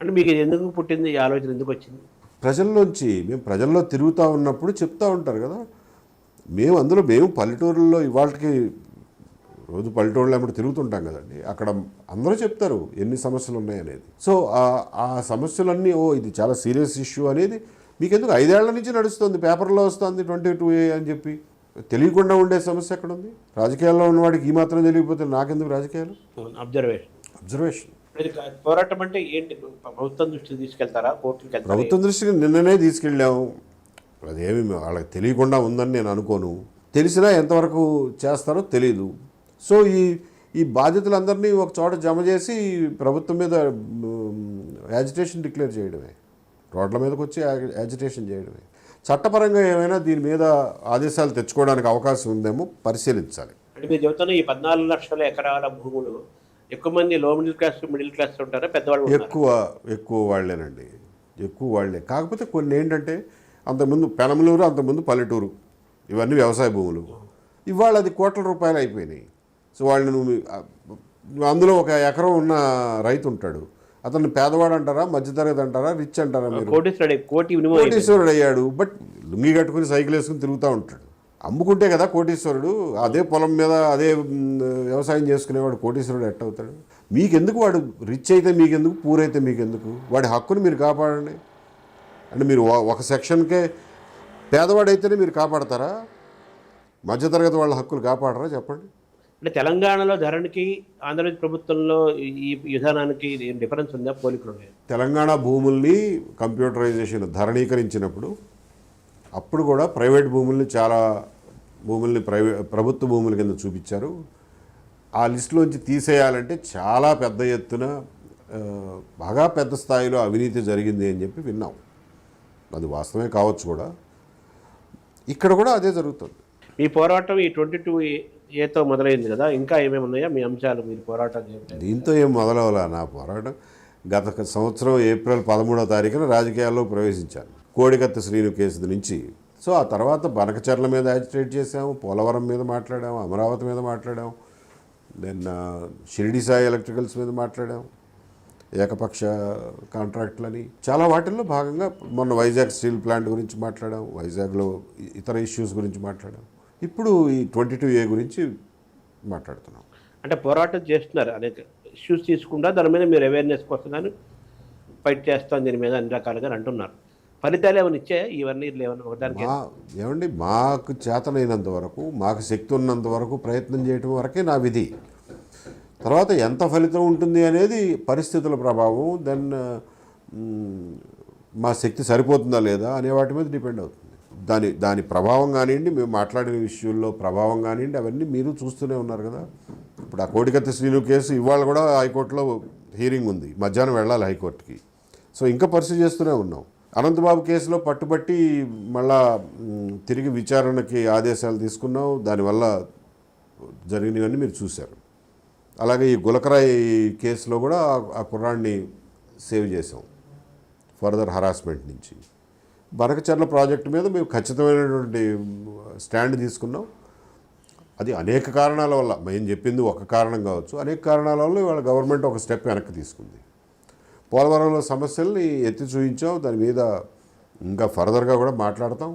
అంటే మీకు ఎందుకు పుట్టింది ఈ ఆలోచన, ఎందుకు వచ్చింది? మేము ప్రజల్లో తిరుగుతూ ఉన్నప్పుడు చెప్తూ ఉంటారు కదా. మేము పల్లెటూరులో ఇవాళకి రోజు పల్లెటూరులో ఎప్పుడు తిరుగుతుంటాం కదండి. అక్కడ అందరూ చెప్తారు ఎన్ని సమస్యలు ఉన్నాయనేది. సో ఆ సమస్యలన్నీ ఇది చాలా సీరియస్ ఇష్యూ అనేది మీకెందుకు 5 ఏళ్ల నుంచి నడుస్తుంది, పేపర్లో వస్తుంది 22A అని చెప్పి. తెలియకుండా ఉండే సమస్య ఎక్కడ ఉంది? రాజకీయాల్లో ఉన్నవాడికి ఈ మాత్రం తెలియకపోతే నాకెందుకు రాజకీయాలు? అబ్జర్వేషన్. పోరాటం అంటే ఏంటి? ప్రభుత్వం దృష్టికి తీసుకెళ్తారా, కోర్టుకి వెళ్తారా? ప్రభుత్వం దృష్టికి నిన్ననే తీసుకెళ్ళాము. అదేమి వాళ్ళకి తెలియకుండా ఉందని నేను అనుకోను. తెలిసినా ఎంతవరకు చేస్తారో తెలీదు. సో ఈ బాధ్యతలందరినీ ఒక చోట జమ చేసి ప్రభుత్వం మీద యాజిటేషన్ డిక్లేర్ చేయడమే, రోడ్ల మీదకి వచ్చి యాజిటేషన్ చేయడమే. చట్టపరంగా ఏమైనా దీని మీద ఆదేశాలు తెచ్చుకోవడానికి అవకాశం ఉందేమో పరిశీలించాలి. అంటే మీరు చెబుతున్న ఈ 14 లక్షల ఎకరాల భూములు ఎక్కువ మంది లో మిడిల్ క్లాస్ ఉంటారా, పెద్దవాళ్ళు? ఎక్కువ వాళ్ళేనండి, ఎక్కువ వాళ్ళే. కాకపోతే కొన్ని ఏంటంటే అంతకుముందు పెనమలూరు, అంతకుముందు పల్లెటూరు, ఇవన్నీ వ్యవసాయ భూములు. ఇవాళ అది కోట్ల రూపాయలు అయిపోయినాయి. సో వాళ్ళని అందులో ఒక ఎకరం ఉన్న రైతు ఉంటాడు, అతను పేదవాడు అంటారా, మధ్యతరగతి అంటారా, రిచ్ అంటారా? మీరు కోటీశ్వరుడు అయ్యాడు. బట్ లుంగి కట్టుకుని సైకిల్ వేసుకుని తిరుగుతూ ఉంటాడు. అమ్ముకుంటే కదా కోటీశ్వరుడు. అదే పొలం మీద అదే వ్యవసాయం చేసుకునేవాడు కోటీశ్వరుడు ఎట్ట అవుతాడు? మీకెందుకు? వాడు రిచ్ అయితే మీకెందుకు, పూర్ అయితే మీకెందుకు? వాడి హక్కుని మీరు కాపాడండి. అంటే మీరు ఒక సెక్షన్కే పేదవాడైతేనే మీరు కాపాడతారా? మధ్యతరగతి వాళ్ళ హక్కులు కాపాడరా చెప్పండి? అంటే తెలంగాణలో ధరణికి ఆంధ్రప్రదేశ్ ప్రభుత్వంలో ఈ విధానానికి డిఫరెన్స్ ఉందా, పోలికలు ఉన్నాయి? తెలంగాణ భూముల్ని కంప్యూటరైజేషన్ ధరణీకరించినప్పుడు అప్పుడు కూడా ప్రైవేట్ భూముల్ని చాలా భూముల్ని ప్రభుత్వ భూముల కింద చూపించారు. ఆ లిస్టులోంచి తీసేయాలంటే చాలా పెద్ద ఎత్తున బాగా పెద్ద స్థాయిలో అవినీతి జరిగింది అని చెప్పి విన్నాం. అది వాస్తవమే కావచ్చు కూడా. ఇక్కడ కూడా అదే జరుగుతుంది. మీ పోరాటం ఈ 22A మొదలైంది కదా, ఇంకా ఏమేమి ఉన్నాయా మీ అంశాలు మీరు పోరాటం చేయండి? దీంతో ఏం మొదలవలా నా పోరాటం. గత సంవత్సరం ఏప్రిల్ 13వ తారీఖున రాజకీయాల్లో ప్రవేశించాను కోడికత్తి శ్రీను కేసు నుంచి. సో ఆ తర్వాత బనకచర్ల మీద యాజిటేట్ చేసాము, పోలవరం మీద మాట్లాడాము, అమరావతి మీద మాట్లాడాము, దెన్ షిరిడి సాయి ఎలక్ట్రికల్స్ మీద మాట్లాడాము, ఏకపక్ష కాంట్రాక్టులని చాలా వాటిల్లో భాగంగా మొన్న వైజాగ్ స్టీల్ ప్లాంట్ గురించి మాట్లాడాము, వైజాగ్లో ఇతర ఇష్యూస్ గురించి మాట్లాడాము. ఇప్పుడు ఈ 22A గురించి మాట్లాడుతున్నాం. అంటే పోరాటం చేస్తున్నారు, అనేక ఇష్యూస్ తీసుకుంటా దాని మీద మీరు అవేర్నెస్ కోసం ఫైట్ చేస్తాం దీని మీద అన్ని రకాలుగా అంటున్నారు. ఫలితాలు ఏమైనా ఇచ్చాయా ఇవన్నీ? ఏమండి, మాకు చేతనైనంత వరకు, మాకు శక్తి ఉన్నంత వరకు ప్రయత్నం చేయటం వరకే నా విధి. తర్వాత ఎంత ఫలితం ఉంటుంది అనేది పరిస్థితుల ప్రభావం, దెన్ మా శక్తి సరిపోతుందా లేదా అనే వాటి మీద డిపెండ్ అవుతుంది. దాని ప్రభావం కానివ్వండి, మేము మాట్లాడిన విషయాల్లో ప్రభావం కానివ్వండి, అవన్నీ మీరు చూస్తూనే ఉన్నారు కదా. ఇప్పుడు ఆ కోడికత్తి శ్రీను కేసు ఇవాళ కూడా హైకోర్టులో హీరింగ్ ఉంది, మధ్యాహ్నం వెళ్ళాలి హైకోర్టుకి. సో ఇంకా పర్సూ చేస్తూనే ఉన్నాం. అనంతబాబు కేసులో పట్టుబట్టి మళ్ళా తిరిగి విచారణకి ఆదేశాలు తీసుకున్నాం. దానివల్ల జరిగినవన్నీ మీరు చూశారు. అలాగే ఈ గులకరాయి కేసులో కూడా ఆ కుర్రాన్ని సేవ్ చేసాం ఫర్దర్ హరాస్మెంట్ నుంచి. బనకచర్ల ప్రాజెక్టు మీద మేము ఖచ్చితమైనటువంటి స్టాండ్ తీసుకున్నాం. అది అనేక కారణాల వల్ల, మేము చెప్పింది ఒక కారణం కావచ్చు, అనేక కారణాల వల్ల ఇవాళ గవర్నమెంట్ ఒక స్టెప్ వెనక్కి తీసుకుంది. పోలవరంలో సమస్యల్ని ఎత్తి చూపించాం. దాని మీద ఇంకా ఫర్దర్గా కూడా మాట్లాడతాం.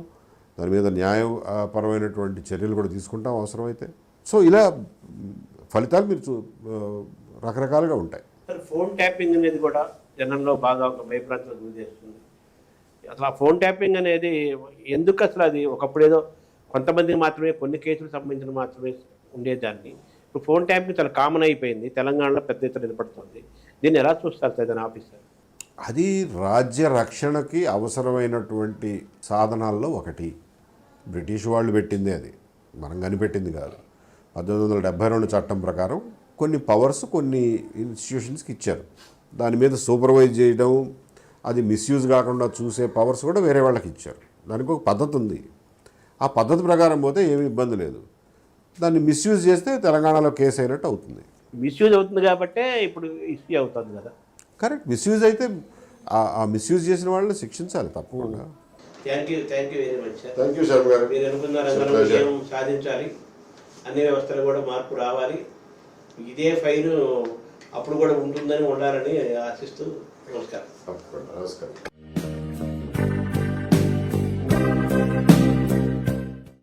దాని మీద న్యాయపరమైనటువంటి చర్యలు కూడా తీసుకుంటాం అవసరమైతే. సో ఇలా ఫలితాలు మీరు రకరకాలుగా ఉంటాయి. ఫోన్ ట్యాపింగ్ అనేది కూడా జనంలో బాగా ఒక భయప్రాంతం గురి చేస్తుంది. అసలు ఆ ఫోన్ ట్యాపింగ్ అనేది ఎందుకు, అసలు అది ఒకప్పుడు ఏదో కొంతమందికి మాత్రమే, కొన్ని కేసులకు సంబంధించిన మాత్రమే ఉండేదాన్ని. ఇప్పుడు ఫోన్ ట్యాపింగ్ చాలా కామన్ అయిపోయింది, తెలంగాణలో పెద్ద ఎత్తున నిలబడుతుంది. దీన్ని ఎలా చూస్తారు సార్ ఆఫీసర్? అది రాజ్య రక్షణకి అవసరమైనటువంటి సాధనాల్లో ఒకటి. బ్రిటిష్ వాళ్ళు పెట్టిందే, అది మనం కనిపెట్టింది కాదు. 1872 చట్టం ప్రకారం కొన్ని పవర్స్ కొన్ని ఇన్స్టిట్యూషన్స్కి ఇచ్చారు. దాని మీద సూపర్వైజ్ చేయడం, అది మిస్యూజ్ కాకుండా చూసే పవర్స్ కూడా వేరే వాళ్ళకి ఇచ్చారు. దానికి ఒక పద్ధతి ఉంది. ఆ పద్ధతి ప్రకారం పోతే ఏమీ ఇబ్బంది లేదు. దాన్ని మిస్యూజ్ చేస్తే తెలంగాణలో కేసు అయినట్టు అవుతుంది. మిస్యూజ్ అవుతుంది కాబట్టే ఇప్పుడు ఇష్యూ అవుతుంది కదా. కరెక్ట్. మిస్యూజ్ అయితే ఆ మిస్యూజ్ చేసిన వాళ్ళని శిక్షించాలి తప్పకుండా. Thank you very much sir. Thank you Sharma గారు. మీరు అనుకున్న రంగంలో విజయం సాధించాలి, అన్ని వ్యవస్థలు కూడా మార్పు రావాలి. ఇదే ఫైన్ అప్పుడు కూడా ఉండాలని ఆశిస్తూ నమస్కారం. నమస్కారం.